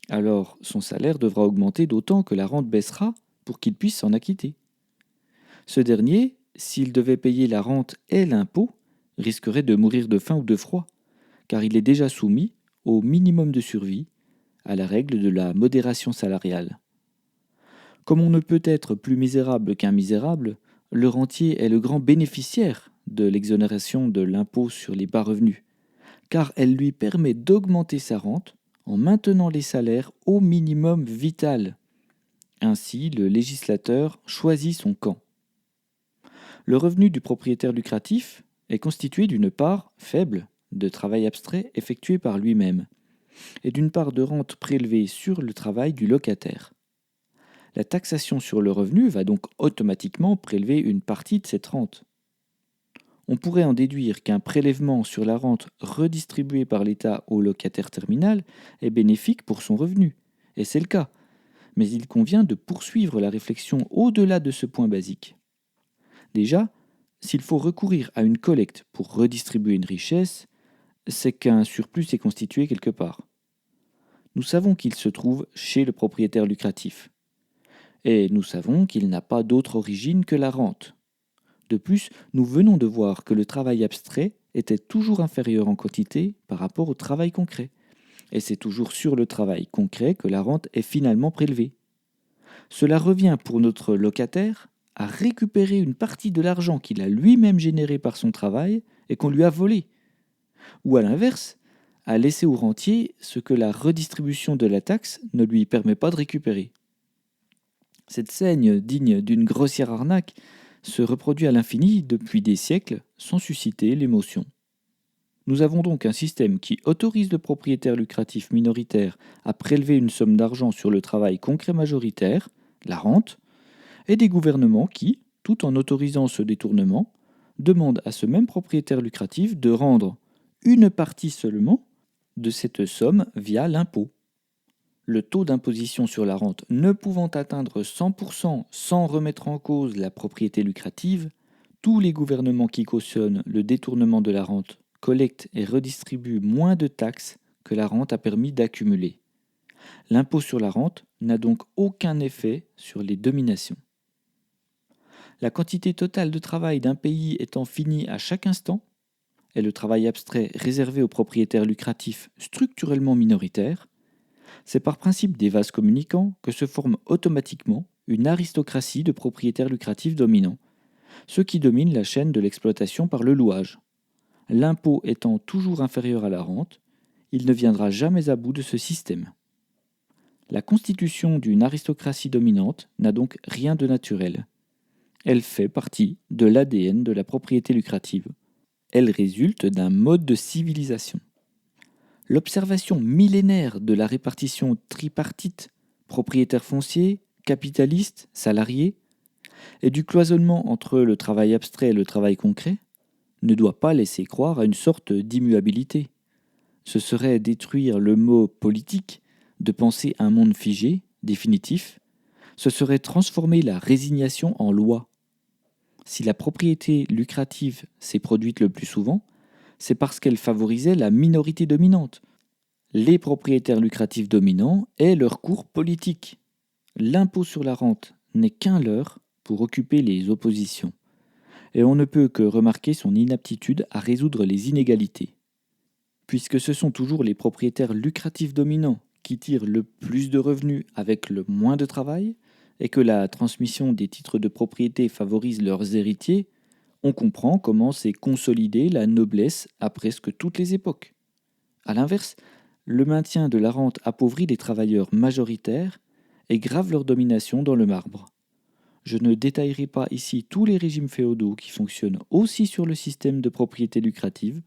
alors son salaire devra augmenter d'autant que la rente baissera pour qu'il puisse s'en acquitter. Ce dernier, s'il devait payer la rente et l'impôt, risquerait de mourir de faim ou de froid, car il est déjà soumis au minimum de survie, à la règle de la modération salariale. Comme on ne peut être plus misérable qu'un misérable, le rentier est le grand bénéficiaire de l'exonération de l'impôt sur les bas revenus, car elle lui permet d'augmenter sa rente en maintenant les salaires au minimum vital. Ainsi, le législateur choisit son camp. Le revenu du propriétaire lucratif est constitué d'une part faible de travail abstrait effectué par lui-même et d'une part de rente prélevée sur le travail du locataire. La taxation sur le revenu va donc automatiquement prélever une partie de cette rente. On pourrait en déduire qu'un prélèvement sur la rente redistribuée par l'État au locataire terminal est bénéfique pour son revenu, et c'est le cas. Mais il convient de poursuivre la réflexion au-delà de ce point basique. Déjà, s'il faut recourir à une collecte pour redistribuer une richesse, c'est qu'un surplus est constitué quelque part. Nous savons qu'il se trouve chez le propriétaire lucratif. Et nous savons qu'il n'a pas d'autre origine que la rente. De plus, nous venons de voir que le travail abstrait était toujours inférieur en quantité par rapport au travail concret. Et c'est toujours sur le travail concret que la rente est finalement prélevée. Cela revient pour notre locataire à récupérer une partie de l'argent qu'il a lui-même généré par son travail et qu'on lui a volé. Ou à l'inverse, à laisser au rentier ce que la redistribution de la taxe ne lui permet pas de récupérer. Cette scène digne d'une grossière arnaque se reproduit à l'infini depuis des siècles sans susciter l'émotion. Nous avons donc un système qui autorise le propriétaire lucratif minoritaire à prélever une somme d'argent sur le travail concret majoritaire, la rente, et des gouvernements qui, tout en autorisant ce détournement, demandent à ce même propriétaire lucratif de rendre une partie seulement de cette somme via l'impôt. Le taux d'imposition sur la rente ne pouvant atteindre 100% sans remettre en cause la propriété lucrative, tous les gouvernements qui cautionnent le détournement de la rente collectent et redistribuent moins de taxes que la rente a permis d'accumuler. L'impôt sur la rente n'a donc aucun effet sur les dominations. La quantité totale de travail d'un pays étant finie à chaque instant, et le travail abstrait réservé aux propriétaires lucratifs structurellement minoritaires, c'est par principe des vases communicants que se forme automatiquement une aristocratie de propriétaires lucratifs dominants, ceux qui dominent la chaîne de l'exploitation par le louage. L'impôt étant toujours inférieur à la rente, il ne viendra jamais à bout de ce système. La constitution d'une aristocratie dominante n'a donc rien de naturel. Elle fait partie de l'ADN de la propriété lucrative. Elle résulte d'un mode de civilisation. L'observation millénaire de la répartition tripartite, propriétaire foncier, capitaliste, salarié, et du cloisonnement entre le travail abstrait et le travail concret, ne doit pas laisser croire à une sorte d'immuabilité. Ce serait détruire le mot politique de penser un monde figé, définitif, ce serait transformer la résignation en loi. Si la propriété lucrative s'est produite le plus souvent, c'est parce qu'elle favorisait la minorité dominante. Les propriétaires lucratifs dominants et leur cours politique. L'impôt sur la rente n'est qu'un leurre pour occuper les oppositions. Et on ne peut que remarquer son inaptitude à résoudre les inégalités. Puisque ce sont toujours les propriétaires lucratifs dominants qui tirent le plus de revenus avec le moins de travail, et que la transmission des titres de propriété favorise leurs héritiers, on comprend comment s'est consolidée la noblesse à presque toutes les époques. A l'inverse, le maintien de la rente appauvrit les travailleurs majoritaires et grave leur domination dans le marbre. Je ne détaillerai pas ici tous les régimes féodaux qui fonctionnent aussi sur le système de propriété lucrative,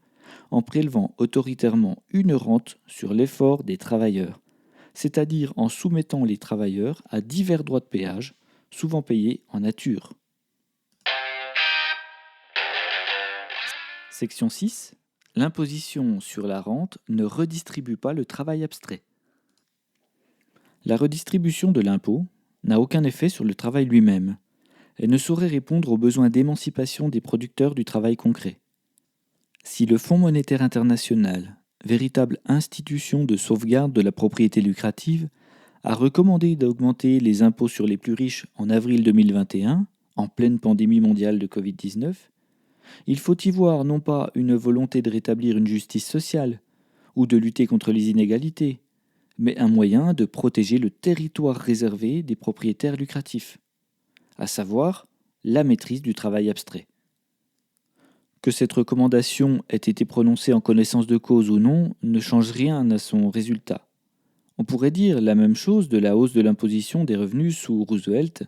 en prélevant autoritairement une rente sur l'effort des travailleurs, c'est-à-dire en soumettant les travailleurs à divers droits de péage, souvent payés en nature. Section 6. L'imposition sur la rente ne redistribue pas le travail abstrait. La redistribution de l'impôt n'a aucun effet sur le travail lui-même et ne saurait répondre aux besoins d'émancipation des producteurs du travail concret. Si le Fonds monétaire international, véritable institution de sauvegarde de la propriété lucrative, a recommandé d'augmenter les impôts sur les plus riches en avril 2021, en pleine pandémie mondiale de Covid-19, il faut y voir non pas une volonté de rétablir une justice sociale ou de lutter contre les inégalités, mais un moyen de protéger le territoire réservé des propriétaires lucratifs, à savoir la maîtrise du travail abstrait. Que cette recommandation ait été prononcée en connaissance de cause ou non ne change rien à son résultat. On pourrait dire la même chose de la hausse de l'imposition des revenus sous Roosevelt,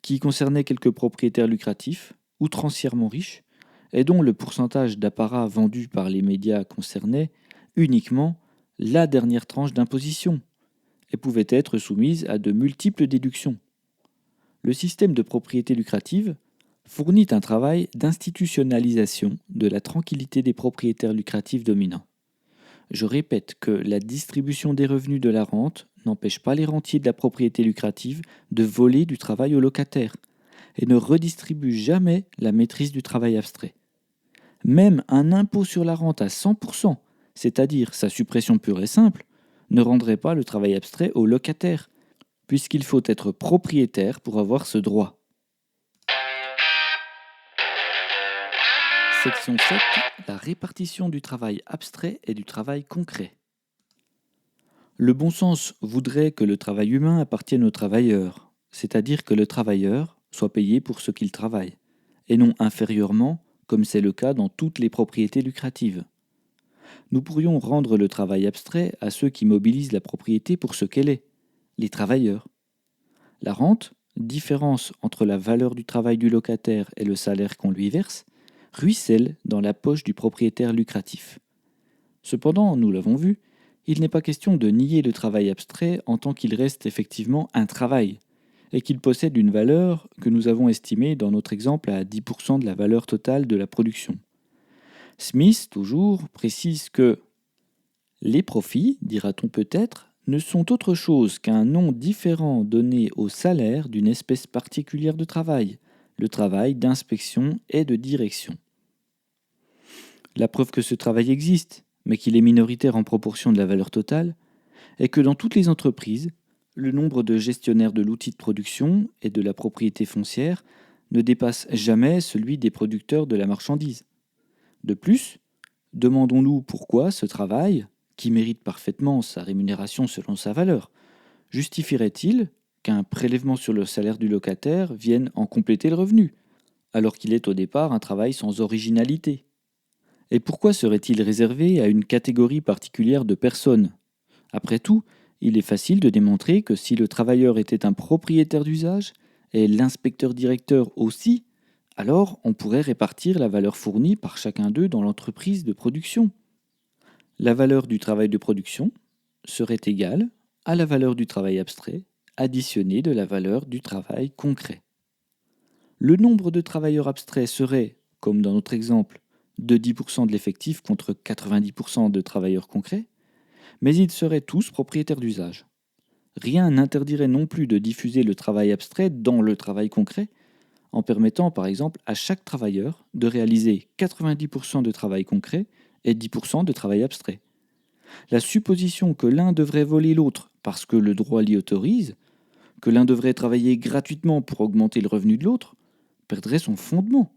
qui concernait quelques propriétaires lucratifs, outrancièrement riches, et dont le pourcentage d'apparats vendus par les médias concernait uniquement la dernière tranche d'imposition, et pouvait être soumise à de multiples déductions. Le système de propriété lucrative fournit un travail d'institutionnalisation de la tranquillité des propriétaires lucratifs dominants. Je répète que la distribution des revenus de la rente n'empêche pas les rentiers de la propriété lucrative de voler du travail aux locataires et ne redistribue jamais la maîtrise du travail abstrait. Même un impôt sur la rente à 100%, c'est-à-dire sa suppression pure et simple, ne rendrait pas le travail abstrait aux locataires, puisqu'il faut être propriétaire pour avoir ce droit. Section 7. La répartition du travail abstrait et du travail concret. Le bon sens voudrait que le travail humain appartienne au travailleur, c'est-à-dire que le travailleur soit payé pour ce qu'il travaille, et non inférieurement, comme c'est le cas dans toutes les propriétés lucratives. Nous pourrions rendre le travail abstrait à ceux qui mobilisent la propriété pour ce qu'elle est, les travailleurs. La rente, différence entre la valeur du travail du locataire et le salaire qu'on lui verse, ruisselle dans la poche du propriétaire lucratif. Cependant, nous l'avons vu, il n'est pas question de nier le travail abstrait en tant qu'il reste effectivement un travail, et qu'il possède une valeur que nous avons estimée dans notre exemple à 10% de la valeur totale de la production. Smith, toujours, précise que les profits, dira-t-on peut-être, ne sont autre chose qu'un nom différent donné au salaire d'une espèce particulière de travail, le travail d'inspection et de direction. La preuve que ce travail existe, mais qu'il est minoritaire en proportion de la valeur totale, est que dans toutes les entreprises, le nombre de gestionnaires de l'outil de production et de la propriété foncière ne dépasse jamais celui des producteurs de la marchandise. De plus, demandons-nous pourquoi ce travail, qui mérite parfaitement sa rémunération selon sa valeur, justifierait-il qu'un prélèvement sur le salaire du locataire vienne en compléter le revenu, alors qu'il est au départ un travail sans originalité? Et pourquoi serait-il réservé à une catégorie particulière de personnes? Après tout, il est facile de démontrer que si le travailleur était un propriétaire d'usage, et l'inspecteur-directeur aussi, alors on pourrait répartir la valeur fournie par chacun d'eux dans l'entreprise de production. La valeur du travail de production serait égale à la valeur du travail abstrait additionnée de la valeur du travail concret. Le nombre de travailleurs abstraits serait, comme dans notre exemple, de 10% de l'effectif contre 90% de travailleurs concrets, mais ils seraient tous propriétaires d'usage. Rien n'interdirait non plus de diffuser le travail abstrait dans le travail concret, en permettant par exemple à chaque travailleur de réaliser 90% de travail concret et 10% de travail abstrait. La supposition que l'un devrait voler l'autre parce que le droit l'y autorise, que l'un devrait travailler gratuitement pour augmenter le revenu de l'autre, perdrait son fondement,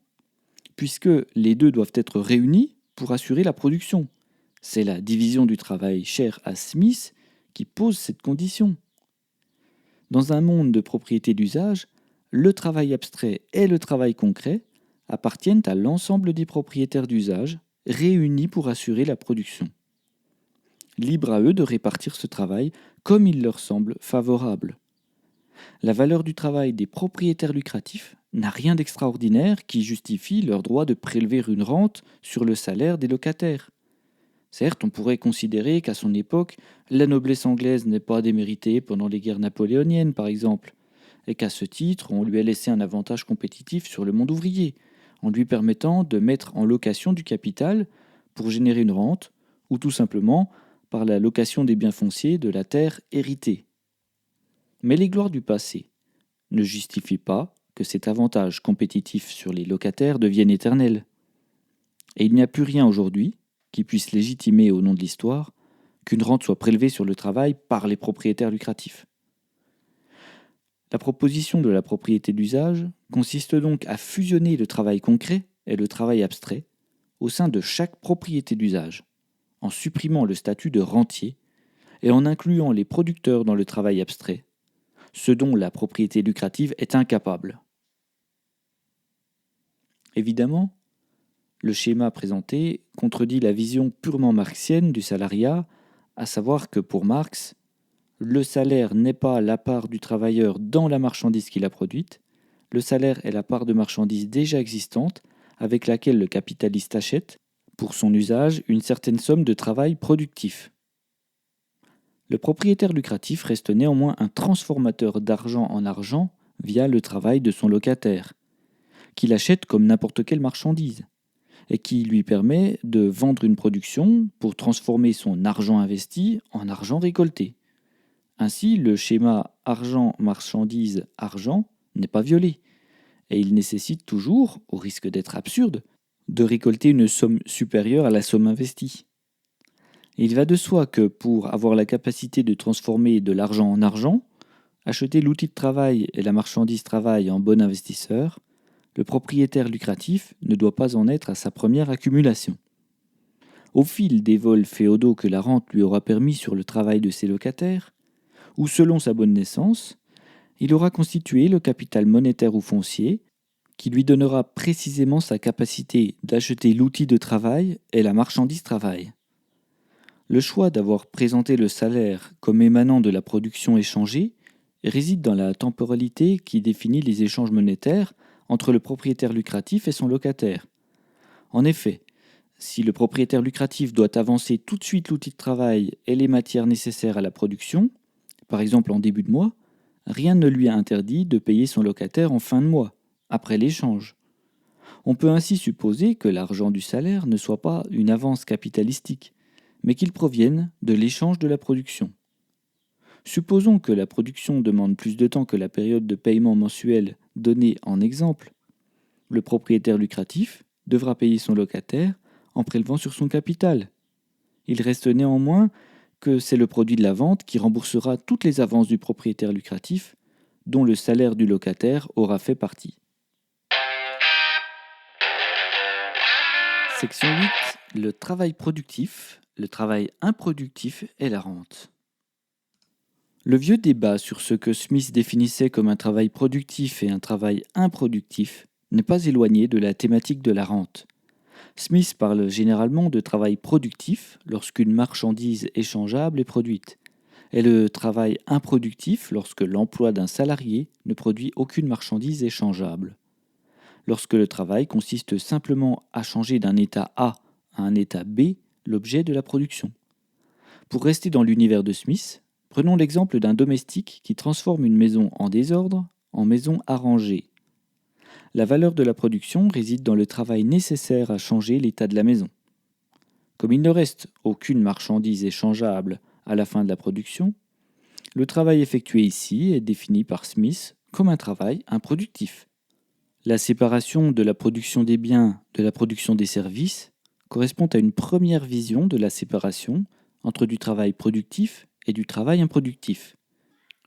puisque les deux doivent être réunis pour assurer la production. C'est la division du travail chère à Smith qui pose cette condition. Dans un monde de propriété d'usage, le travail abstrait et le travail concret appartiennent à l'ensemble des propriétaires d'usage réunis pour assurer la production. Libre à eux de répartir ce travail comme il leur semble favorable. La valeur du travail des propriétaires lucratifs n'a rien d'extraordinaire qui justifie leur droit de prélever une rente sur le salaire des locataires. Certes, on pourrait considérer qu'à son époque, la noblesse anglaise n'est pas déméritée pendant les guerres napoléoniennes, par exemple, et qu'à ce titre, on lui a laissé un avantage compétitif sur le monde ouvrier, en lui permettant de mettre en location du capital pour générer une rente, ou tout simplement par la location des biens fonciers de la terre héritée. Mais les gloires du passé ne justifient pas que cet avantage compétitif sur les locataires devienne éternel. Et il n'y a plus rien aujourd'hui qui puisse légitimer au nom de l'histoire qu'une rente soit prélevée sur le travail par les propriétaires lucratifs. La proposition de la propriété d'usage consiste donc à fusionner le travail concret et le travail abstrait au sein de chaque propriété d'usage, en supprimant le statut de rentier et en incluant les producteurs dans le travail abstrait, ce dont la propriété lucrative est incapable. Évidemment, Le schéma présenté contredit la vision purement marxienne du salariat, à savoir que pour Marx, le salaire n'est pas la part du travailleur dans la marchandise qu'il a produite, le salaire est la part de marchandise déjà existante avec laquelle le capitaliste achète, pour son usage, une certaine somme de travail productif. Le propriétaire lucratif reste néanmoins un transformateur d'argent en argent via le travail de son locataire, qu'il achète comme n'importe quelle marchandise, et qui lui permet de vendre une production pour transformer son argent investi en argent récolté. Ainsi, le schéma argent-marchandise-argent n'est pas violé, et il nécessite toujours, au risque d'être absurde, de récolter une somme supérieure à la somme investie. Il va de soi que pour avoir la capacité de transformer de l'argent en argent, acheter l'outil de travail et la marchandise travail en bon investisseur, le propriétaire lucratif ne doit pas en être à sa première accumulation. Au fil des vols féodaux que la rente lui aura permis sur le travail de ses locataires, ou selon sa bonne naissance, il aura constitué le capital monétaire ou foncier qui lui donnera précisément sa capacité d'acheter l'outil de travail et la marchandise travail. Le choix d'avoir présenté le salaire comme émanant de la production échangée réside dans la temporalité qui définit les échanges monétaires entre le propriétaire lucratif et son locataire. En effet, si le propriétaire lucratif doit avancer tout de suite l'outil de travail et les matières nécessaires à la production, par exemple en début de mois, rien ne lui a interdit de payer son locataire en fin de mois, après l'échange. On peut ainsi supposer que l'argent du salaire ne soit pas une avance capitalistique, mais qu'il provienne de l'échange de la production. Supposons que la production demande plus de temps que la période de paiement mensuel donnée en exemple. Le propriétaire lucratif devra payer son locataire en prélevant sur son capital. Il reste néanmoins que c'est le produit de la vente qui remboursera toutes les avances du propriétaire lucratif dont le salaire du locataire aura fait partie. Section 8. Le travail productif, le travail improductif et la rente. Le vieux débat sur ce que Smith définissait comme un travail productif et un travail improductif n'est pas éloigné de la thématique de la rente. Smith parle généralement de travail productif lorsqu'une marchandise échangeable est produite, et le travail improductif lorsque l'emploi d'un salarié ne produit aucune marchandise échangeable. Lorsque le travail consiste simplement à changer d'un état A à un état B l'objet de la production. Pour rester dans l'univers de Smith, prenons l'exemple d'un domestique qui transforme une maison en désordre en maison arrangée. La valeur de la production réside dans le travail nécessaire à changer l'état de la maison. Comme il ne reste aucune marchandise échangeable à la fin de la production, le travail effectué ici est défini par Smith comme un travail improductif. La séparation de la production des biens de la production des services correspond à une première vision de la séparation entre du travail productif et du travail improductif.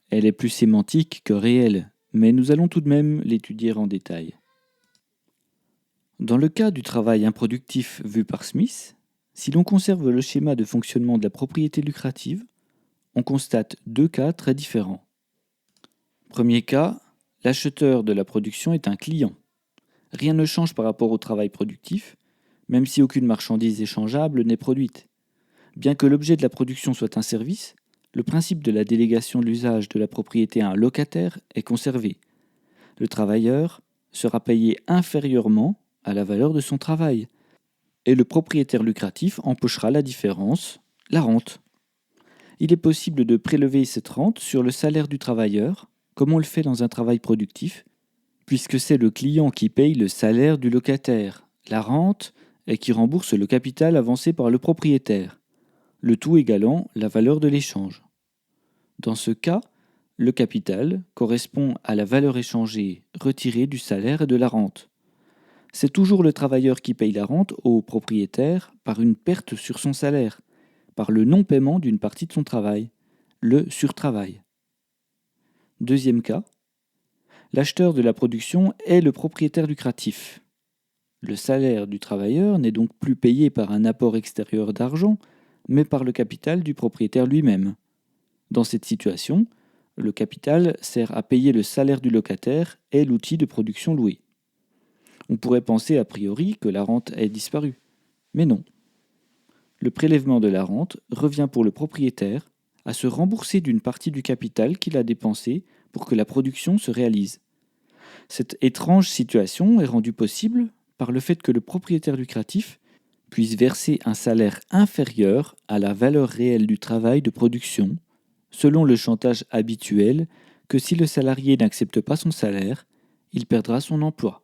Elle est plus sémantique que réelle, mais nous allons tout de même l'étudier en détail. Dans le cas du travail improductif vu par Smith, si l'on conserve le schéma de fonctionnement de la propriété lucrative, on constate deux cas très différents. Premier cas, l'acheteur de la production est un client. Rien ne change par rapport au travail productif, même si aucune marchandise échangeable n'est produite. Bien que l'objet de la production soit un service, le principe de la délégation de l'usage de la propriété à un locataire est conservé. Le travailleur sera payé inférieurement à la valeur de son travail, et le propriétaire lucratif empochera la différence, la rente. Il est possible de prélever cette rente sur le salaire du travailleur, comme on le fait dans un travail productif, puisque c'est le client qui paye le salaire du locataire, la rente, et qui rembourse le capital avancé par le propriétaire, le tout égalant la valeur de l'échange. Dans ce cas, le capital correspond à la valeur échangée retirée du salaire et de la rente. C'est toujours le travailleur qui paye la rente au propriétaire par une perte sur son salaire, par le non-paiement d'une partie de son travail, le surtravail. Deuxième cas, l'acheteur de la production est le propriétaire lucratif. Le salaire du travailleur n'est donc plus payé par un apport extérieur d'argent, mais par le capital du propriétaire lui-même. Dans cette situation, le capital sert à payer le salaire du locataire et l'outil de production loué. On pourrait penser a priori que la rente ait disparu. Mais non. Le prélèvement de la rente revient pour le propriétaire à se rembourser d'une partie du capital qu'il a dépensé pour que la production se réalise. Cette étrange situation est rendue possible par le fait que le propriétaire lucratif puisse verser un salaire inférieur à la valeur réelle du travail de production, selon le chantage habituel que si le salarié n'accepte pas son salaire, il perdra son emploi.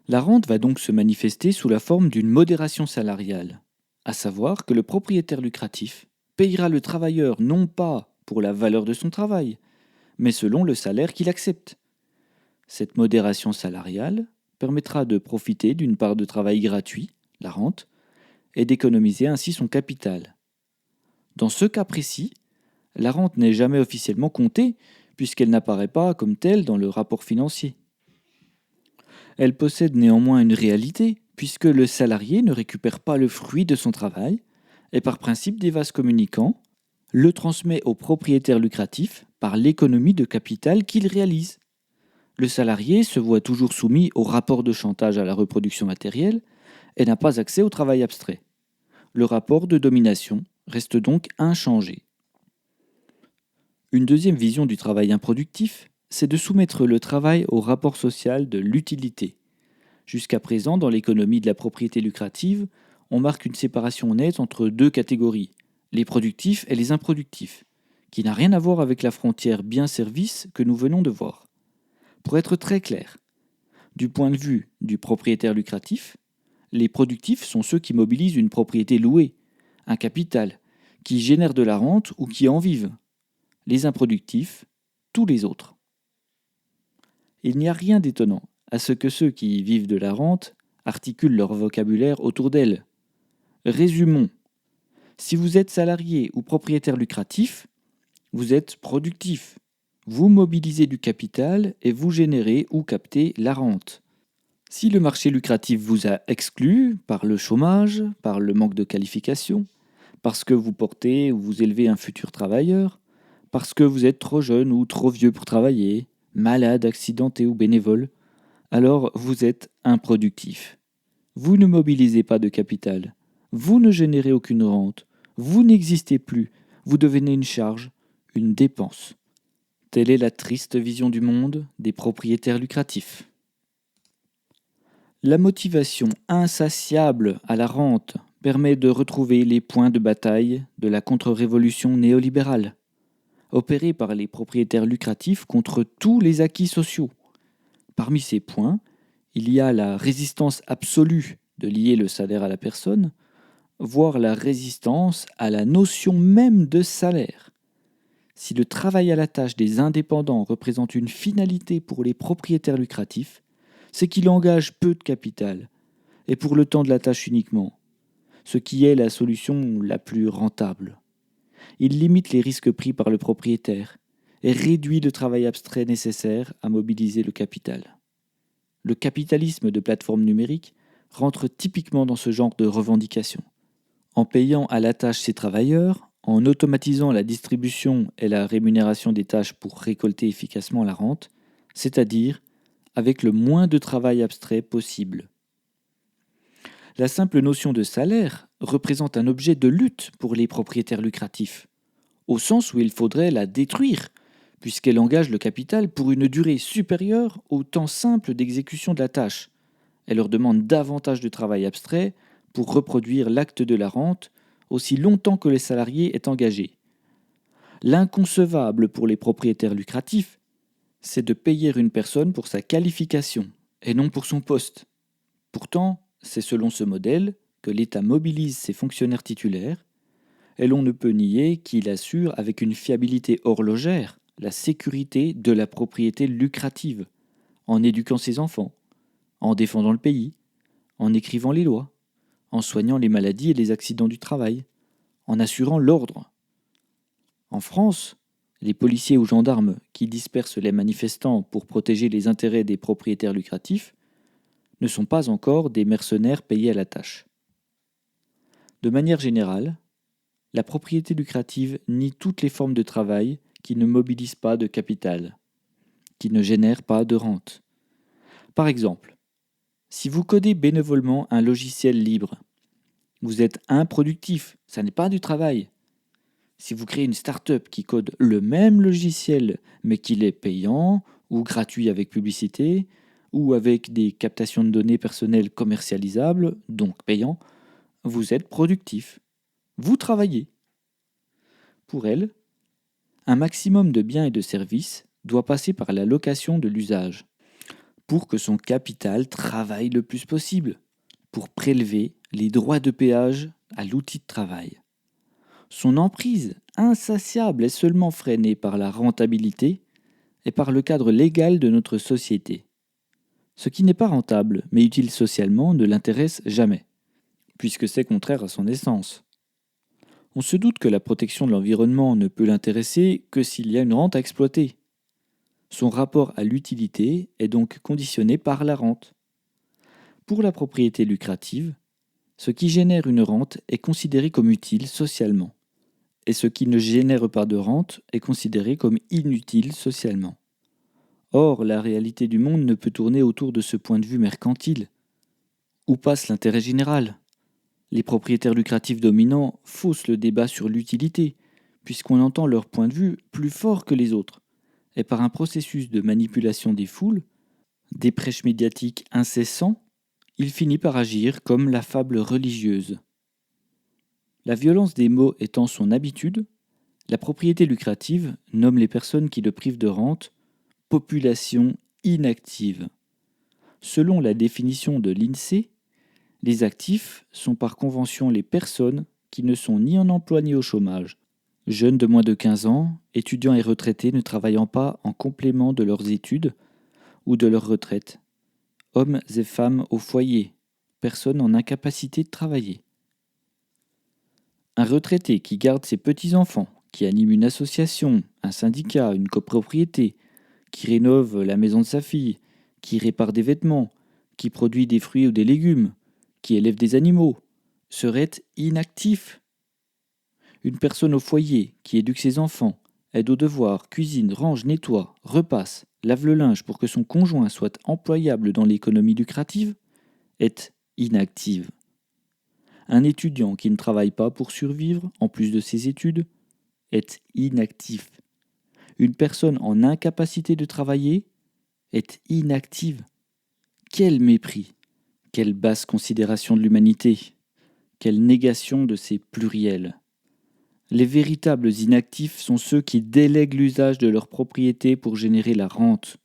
La rente va donc se manifester sous la forme d'une modération salariale, à savoir que le propriétaire lucratif payera le travailleur non pas pour la valeur de son travail, mais selon le salaire qu'il accepte. Cette modération salariale permettra de profiter d'une part de travail gratuit, la rente, et d'économiser ainsi son capital. Dans ce cas précis, la rente n'est jamais officiellement comptée puisqu'elle n'apparaît pas comme telle dans le rapport financier. Elle possède néanmoins une réalité puisque le salarié ne récupère pas le fruit de son travail et par principe des vases communicants, le transmet au propriétaire lucratif par l'économie de capital qu'il réalise. Le salarié se voit toujours soumis au rapport de chantage à la reproduction matérielle et n'a pas accès au travail abstrait. Le rapport de domination reste donc inchangé. Une deuxième vision du travail improductif, c'est de soumettre le travail au rapport social de l'utilité. Jusqu'à présent, dans l'économie de la propriété lucrative, on marque une séparation nette entre deux catégories, les productifs et les improductifs, qui n'a rien à voir avec la frontière bien-service que nous venons de voir. Pour être très clair, du point de vue du propriétaire lucratif, les productifs sont ceux qui mobilisent une propriété louée, un capital, qui génèrent de la rente ou qui en vivent. Les improductifs, tous les autres. Il n'y a rien d'étonnant à ce que ceux qui vivent de la rente articulent leur vocabulaire autour d'elle. Résumons. Si vous êtes salarié ou propriétaire lucratif, vous êtes productif. Vous mobilisez du capital et vous générez ou captez la rente. Si le marché lucratif vous a exclu par le chômage, par le manque de qualification, parce que vous portez ou vous élevez un futur travailleur, parce que vous êtes trop jeune ou trop vieux pour travailler, malade, accidenté ou bénévole, alors vous êtes improductif. Vous ne mobilisez pas de capital, vous ne générez aucune rente, vous n'existez plus, vous devenez une charge, une dépense. Telle est la triste vision du monde des propriétaires lucratifs. La motivation insatiable à la rente permet de retrouver les points de bataille de la contre-révolution néolibérale, opérée par les propriétaires lucratifs contre tous les acquis sociaux. Parmi ces points, il y a la résistance absolue de lier le salaire à la personne, voire la résistance à la notion même de salaire. Si le travail à la tâche des indépendants représente une finalité pour les propriétaires lucratifs, c'est qu'il engage peu de capital, et pour le temps de la tâche uniquement, ce qui est la solution la plus rentable. Il limite les risques pris par le propriétaire et réduit le travail abstrait nécessaire à mobiliser le capital. Le capitalisme de plateforme numérique rentre typiquement dans ce genre de revendication. En payant à la tâche ses travailleurs, en automatisant la distribution et la rémunération des tâches pour récolter efficacement la rente, c'est-à-dire avec le moins de travail abstrait possible. La simple notion de salaire représente un objet de lutte pour les propriétaires lucratifs, au sens où il faudrait la détruire, puisqu'elle engage le capital pour une durée supérieure au temps simple d'exécution de la tâche. Elle leur demande davantage de travail abstrait pour reproduire l'acte de la rente aussi longtemps que le salarié est engagé. L'inconcevable pour les propriétaires lucratifs, c'est de payer une personne pour sa qualification et non pour son poste. Pourtant, c'est selon ce modèle que l'État mobilise ses fonctionnaires titulaires et l'on ne peut nier qu'il assure avec une fiabilité horlogère la sécurité de la propriété lucrative, en éduquant ses enfants, en défendant le pays, en écrivant les lois, en soignant les maladies et les accidents du travail, en assurant l'ordre. En France, les policiers ou gendarmes qui dispersent les manifestants pour protéger les intérêts des propriétaires lucratifs ne sont pas encore des mercenaires payés à la tâche. De manière générale, la propriété lucrative nie toutes les formes de travail qui ne mobilisent pas de capital, qui ne génèrent pas de rente. Par exemple, Si vous codez bénévolement un logiciel libre, vous êtes improductif, ça n'est pas du travail. Si vous créez une start-up qui code le même logiciel, mais qu'il est payant ou gratuit avec publicité, ou avec des captations de données personnelles commercialisables, donc payant, vous êtes productif. Vous travaillez. Pour elle, un maximum de biens et de services doit passer par la location de l'usage, pour que son capital travaille le plus possible, pour prélever les droits de péage à l'outil de travail. Son emprise insatiable est seulement freinée par la rentabilité et par le cadre légal de notre société. Ce qui n'est pas rentable mais utile socialement ne l'intéresse jamais, puisque c'est contraire à son essence. On se doute que la protection de l'environnement ne peut l'intéresser que s'il y a une rente à exploiter. Son rapport à l'utilité est donc conditionné par la rente. Pour la propriété lucrative, ce qui génère une rente est considéré comme utile socialement, et ce qui ne génère pas de rente est considéré comme inutile socialement. Or, la réalité du monde ne peut tourner autour de ce point de vue mercantile. Où passe l'intérêt général ? Les propriétaires lucratifs dominants faussent le débat sur l'utilité, puisqu'on entend leur point de vue plus fort que les autres, et par un processus de manipulation des foules, des prêches médiatiques incessants, il finit par agir comme la fable religieuse. La violence des mots étant son habitude, la propriété lucrative nomme les personnes qui le privent de rente population inactive. Selon la définition de l'INSEE, les actifs sont par convention les personnes qui ne sont ni en emploi ni au chômage, jeunes de moins de 15 ans, étudiants et retraités ne travaillant pas en complément de leurs études ou de leur retraite, hommes et femmes au foyer, personnes en incapacité de travailler. Un retraité qui garde ses petits-enfants, qui anime une association, un syndicat, une copropriété, qui rénove la maison de sa fille, qui répare des vêtements, qui produit des fruits ou des légumes, qui élève des animaux, serait inactif. Une personne au foyer qui éduque ses enfants, aide aux devoirs, cuisine, range, nettoie, repasse, lave le linge pour que son conjoint soit employable dans l'économie lucrative, est inactive. Un étudiant qui ne travaille pas pour survivre, en plus de ses études, est inactif. Une personne en incapacité de travailler est inactive. Quel mépris, quelle basse considération de l'humanité, quelle négation de ses pluriels. Les véritables inactifs sont ceux qui délèguent l'usage de leur propriété pour générer la rente.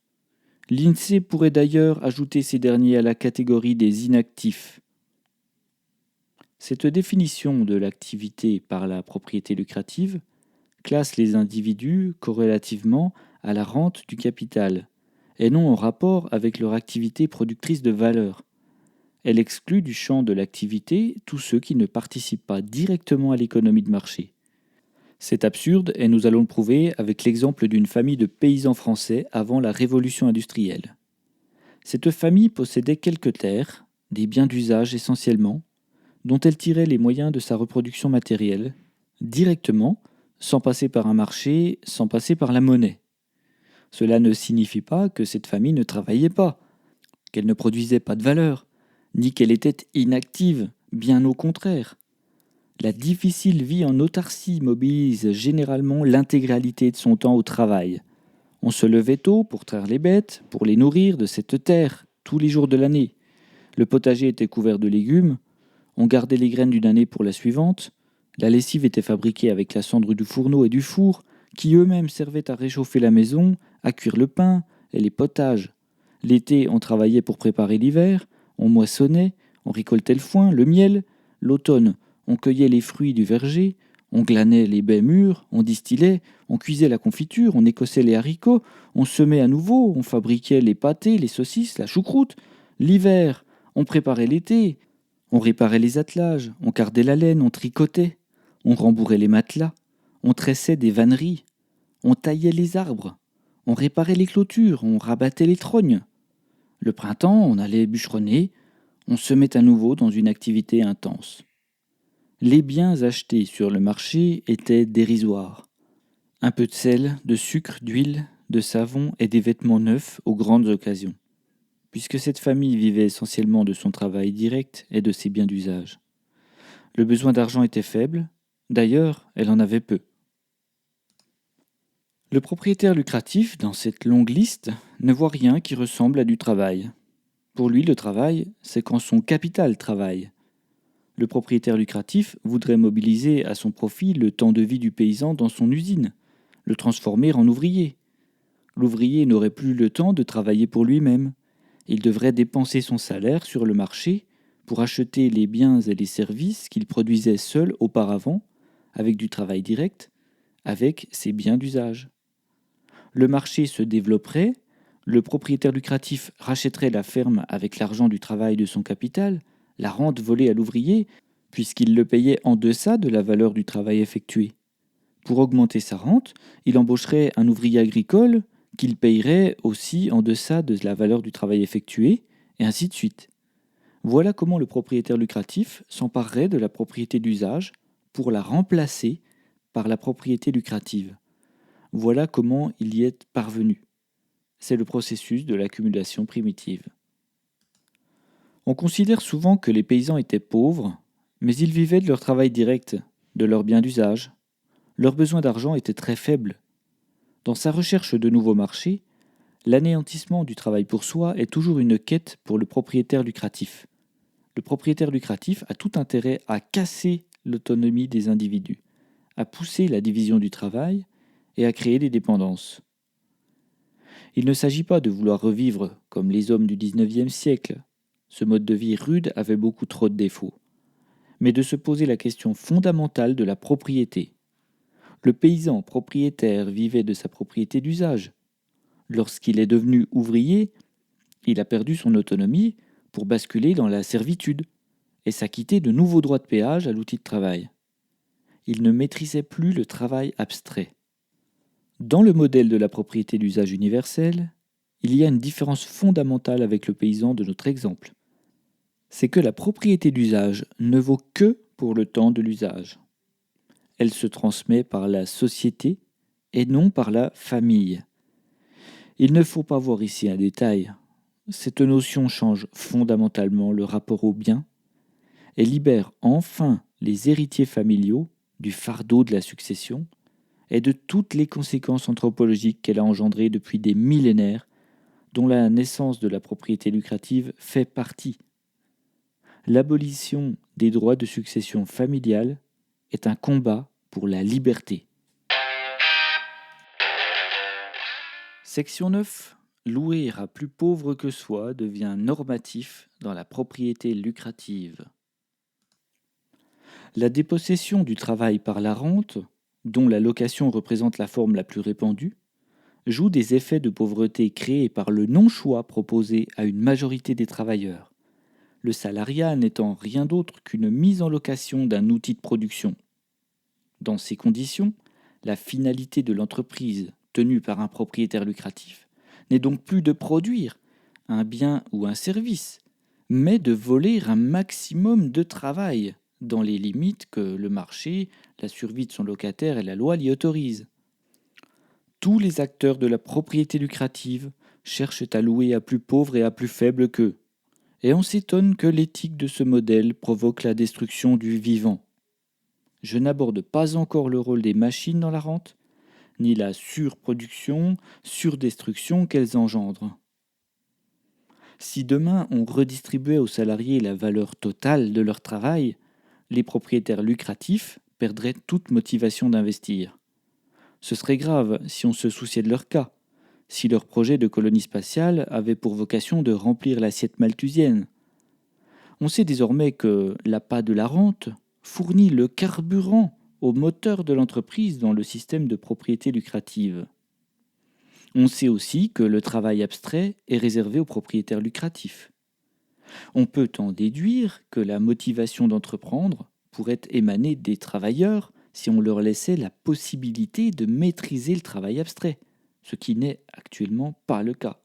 L'INSEE pourrait d'ailleurs ajouter ces derniers à la catégorie des inactifs. Cette définition de l'activité par la propriété lucrative classe les individus corrélativement à la rente du capital, et non en rapport avec leur activité productrice de valeur. Elle exclut du champ de l'activité tous ceux qui ne participent pas directement à l'économie de marché. C'est absurde et nous allons le prouver avec l'exemple d'une famille de paysans français avant la révolution industrielle. Cette famille possédait quelques terres, des biens d'usage essentiellement, dont elle tirait les moyens de sa reproduction matérielle, directement, sans passer par un marché, sans passer par la monnaie. Cela ne signifie pas que cette famille ne travaillait pas, qu'elle ne produisait pas de valeur, ni qu'elle était inactive, bien au contraire. La difficile vie en autarcie mobilise généralement l'intégralité de son temps au travail. On se levait tôt pour traire les bêtes, pour les nourrir de cette terre, tous les jours de l'année. Le potager était couvert de légumes, on gardait les graines d'une année pour la suivante, la lessive était fabriquée avec la cendre du fourneau et du four, qui eux-mêmes servaient à réchauffer la maison, à cuire le pain et les potages. L'été, on travaillait pour préparer l'hiver, on moissonnait, on récoltait le foin, le miel. L'automne, on cueillait les fruits du verger, on glanait les baies mûres, on distillait, on cuisait la confiture, on écossait les haricots, on semait à nouveau, on fabriquait les pâtés, les saucisses, la choucroute. L'hiver, on préparait l'été, on réparait les attelages, on cardait la laine, on tricotait, on rembourrait les matelas, on tressait des vanneries, on taillait les arbres, on réparait les clôtures, on rabattait les trognes. Le printemps, on allait bûcheronner, on se met à nouveau dans une activité intense. Les biens achetés sur le marché étaient dérisoires. Un peu de sel, de sucre, d'huile, de savon et des vêtements neufs aux grandes occasions. puisque cette famille vivait essentiellement de son travail direct et de ses biens d'usage. Le besoin d'argent était faible, d'ailleurs, elle en avait peu. Le propriétaire lucratif, dans cette longue liste, ne voit rien qui ressemble à du travail. Pour lui, le travail, c'est quand son capital travaille. Le propriétaire lucratif voudrait mobiliser à son profit le temps de vie du paysan dans son usine, le transformer en ouvrier. L'ouvrier n'aurait plus le temps de travailler pour lui-même. Il devrait dépenser son salaire sur le marché pour acheter les biens et les services qu'il produisait seul auparavant, avec du travail direct, avec ses biens d'usage. Le marché se développerait, le propriétaire lucratif rachèterait la ferme avec l'argent du travail de son capital, la rente volée à l'ouvrier, puisqu'il le payait en deçà de la valeur du travail effectué. Pour augmenter sa rente, il embaucherait un ouvrier agricole qu'il payerait aussi en deçà de la valeur du travail effectué, et ainsi de suite. Voilà comment le propriétaire lucratif s'emparerait de la propriété d'usage pour la remplacer par la propriété lucrative. Voilà comment il y est parvenu. C'est le processus de l'accumulation primitive. On considère souvent que les paysans étaient pauvres, mais ils vivaient de leur travail direct, de leurs biens d'usage. Leur besoin d'argent était très faible. Dans sa recherche de nouveaux marchés, l'anéantissement du travail pour soi est toujours une quête pour le propriétaire lucratif. Le propriétaire lucratif a tout intérêt à casser l'autonomie des individus, à pousser la division du travail et à créer des dépendances. Il ne s'agit pas de vouloir revivre comme les hommes du XIXe siècle. Ce mode de vie rude avait beaucoup trop de défauts. Mais de se poser la question fondamentale de la propriété. Le paysan propriétaire vivait de sa propriété d'usage. Lorsqu'il est devenu ouvrier, il a perdu son autonomie pour basculer dans la servitude et s'acquitter de nouveaux droits de péage à l'outil de travail. Il ne maîtrisait plus le travail abstrait. Dans le modèle de la propriété d'usage universelle, il y a une différence fondamentale avec le paysan de notre exemple. C'est que la propriété d'usage ne vaut que pour le temps de l'usage. Elle se transmet par la société et non par la famille. Il ne faut pas voir ici un détail. Cette notion change fondamentalement le rapport au bien et libère enfin les héritiers familiaux du fardeau de la succession et de toutes les conséquences anthropologiques qu'elle a engendrées depuis des millénaires, dont la naissance de la propriété lucrative fait partie. L'abolition des droits de succession familiale est un combat pour la liberté. Section 9. Louer à plus pauvre que soi devient normatif dans la propriété lucrative. La dépossession du travail par la rente, dont la location représente la forme la plus répandue, joue des effets de pauvreté créés par le non-choix proposé à une majorité des travailleurs, le salariat n'étant rien d'autre qu'une mise en location d'un outil de production. Dans ces conditions, la finalité de l'entreprise tenue par un propriétaire lucratif n'est donc plus de produire un bien ou un service, mais de voler un maximum de travail dans les limites que le marché, la survie de son locataire et la loi l'y autorisent. Tous les acteurs de la propriété lucrative cherchent à louer à plus pauvre et à plus faible qu'eux. Et on s'étonne que l'éthique de ce modèle provoque la destruction du vivant. Je n'aborde pas encore le rôle des machines dans la rente, ni la surproduction, surdestruction qu'elles engendrent. Si demain on redistribuait aux salariés la valeur totale de leur travail, les propriétaires lucratifs perdraient toute motivation d'investir. Ce serait grave si on se souciait de leur cas, si leur projet de colonie spatiale avait pour vocation de remplir l'assiette malthusienne. On sait désormais que l'appât de la rente fournit le carburant au moteur de l'entreprise dans le système de propriété lucrative. On sait aussi que le travail abstrait est réservé aux propriétaires lucratifs. On peut en déduire que la motivation d'entreprendre pourrait émaner des travailleurs si on leur laissait la possibilité de maîtriser le travail abstrait, ce qui n'est actuellement pas le cas.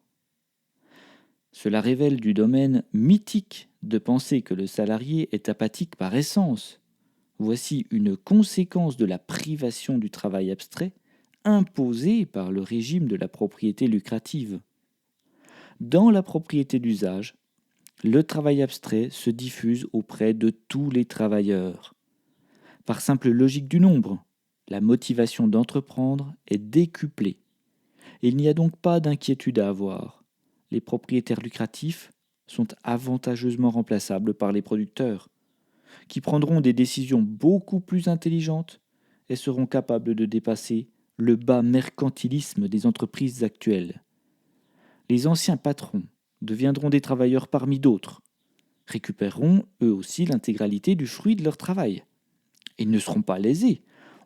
Cela révèle du domaine mythique de penser que le salarié est apathique par essence. Voici une conséquence de la privation du travail abstrait imposée par le régime de la propriété lucrative. Dans la propriété d'usage, le travail abstrait se diffuse auprès de tous les travailleurs. Par simple logique du nombre, la motivation d'entreprendre est décuplée. Il n'y a donc pas d'inquiétude à avoir. Les propriétaires lucratifs sont avantageusement remplaçables par les producteurs, qui prendront des décisions beaucoup plus intelligentes et seront capables de dépasser le bas mercantilisme des entreprises actuelles. Les anciens patrons deviendront des travailleurs parmi d'autres, récupéreront eux aussi l'intégralité du fruit de leur travail. Ils ne seront pas lésés.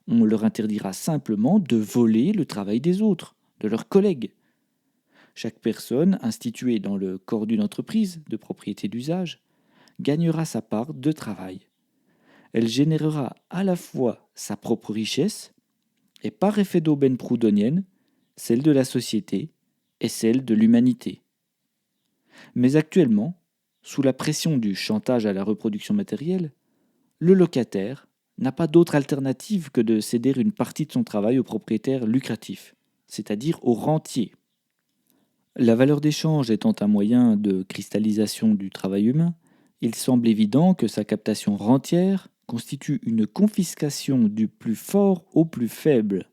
On leur interdira simplement de voler le travail des autres, de leurs collègues. Chaque personne instituée dans le corps d'une entreprise de propriété d'usage gagnera sa part de travail. Elle générera à la fois sa propre richesse et par effet d'aubaine proudhonienne, celle de la société et celle de l'humanité. Mais actuellement, sous la pression du chantage à la reproduction matérielle, le locataire n'a pas d'autre alternative que de céder une partie de son travail au propriétaire lucratif, c'est-à-dire au rentier. La valeur d'échange étant un moyen de cristallisation du travail humain, il semble évident que sa captation rentière constitue une confiscation du plus fort au plus faible,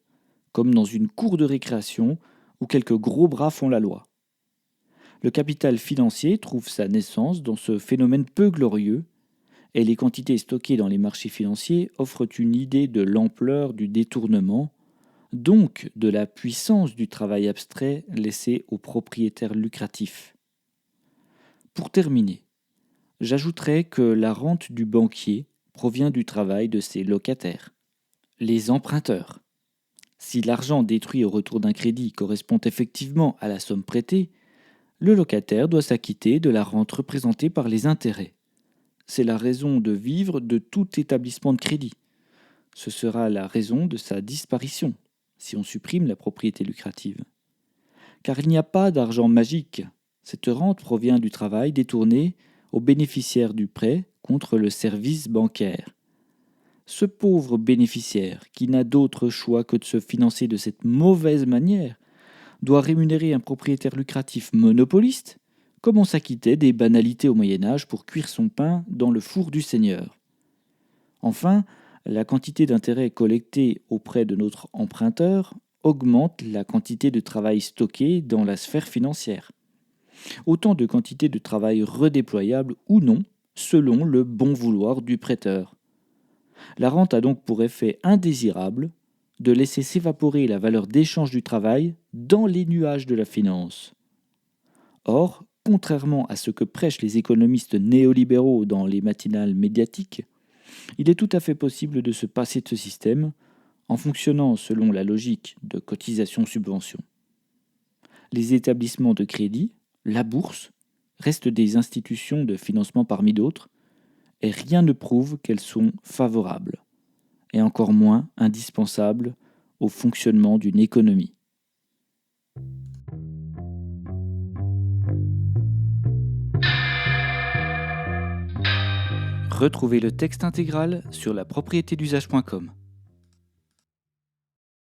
comme dans une cour de récréation où quelques gros bras font la loi. Le capital financier trouve sa naissance dans ce phénomène peu glorieux, et les quantités stockées dans les marchés financiers offrent une idée de l'ampleur du détournement, donc de la puissance du travail abstrait laissé aux propriétaires lucratifs. Pour terminer, j'ajouterai que la rente du banquier provient du travail de ses locataires, les emprunteurs. Si l'argent détruit au retour d'un crédit correspond effectivement à la somme prêtée, le locataire doit s'acquitter de la rente représentée par les intérêts. C'est la raison de vivre de tout établissement de crédit. Ce sera la raison de sa disparition, si on supprime la propriété lucrative. Car il n'y a pas d'argent magique. Cette rente provient du travail détourné aux bénéficiaires du prêt contre le service bancaire. Ce pauvre bénéficiaire, qui n'a d'autre choix que de se financer de cette mauvaise manière, doit rémunérer un propriétaire lucratif monopoliste, comme on s'acquittait des banalités au Moyen-Âge pour cuire son pain dans le four du Seigneur. Enfin, la quantité d'intérêts collectés auprès de notre emprunteur augmente la quantité de travail stocké dans la sphère financière. Autant de quantités de travail redéployables ou non, selon le bon vouloir du prêteur. La rente a donc pour effet indésirable de laisser s'évaporer la valeur d'échange du travail dans les nuages de la finance. Or, contrairement à ce que prêchent les économistes néolibéraux dans les matinales médiatiques, il est tout à fait possible de se passer de ce système en fonctionnant selon la logique de cotisation-subvention. Les établissements de crédit, la bourse, restent des institutions de financement parmi d'autres, et rien ne prouve qu'elles sont favorables, et encore moins indispensables au fonctionnement d'une économie. Retrouvez le texte intégral sur lapropriétédusage.com.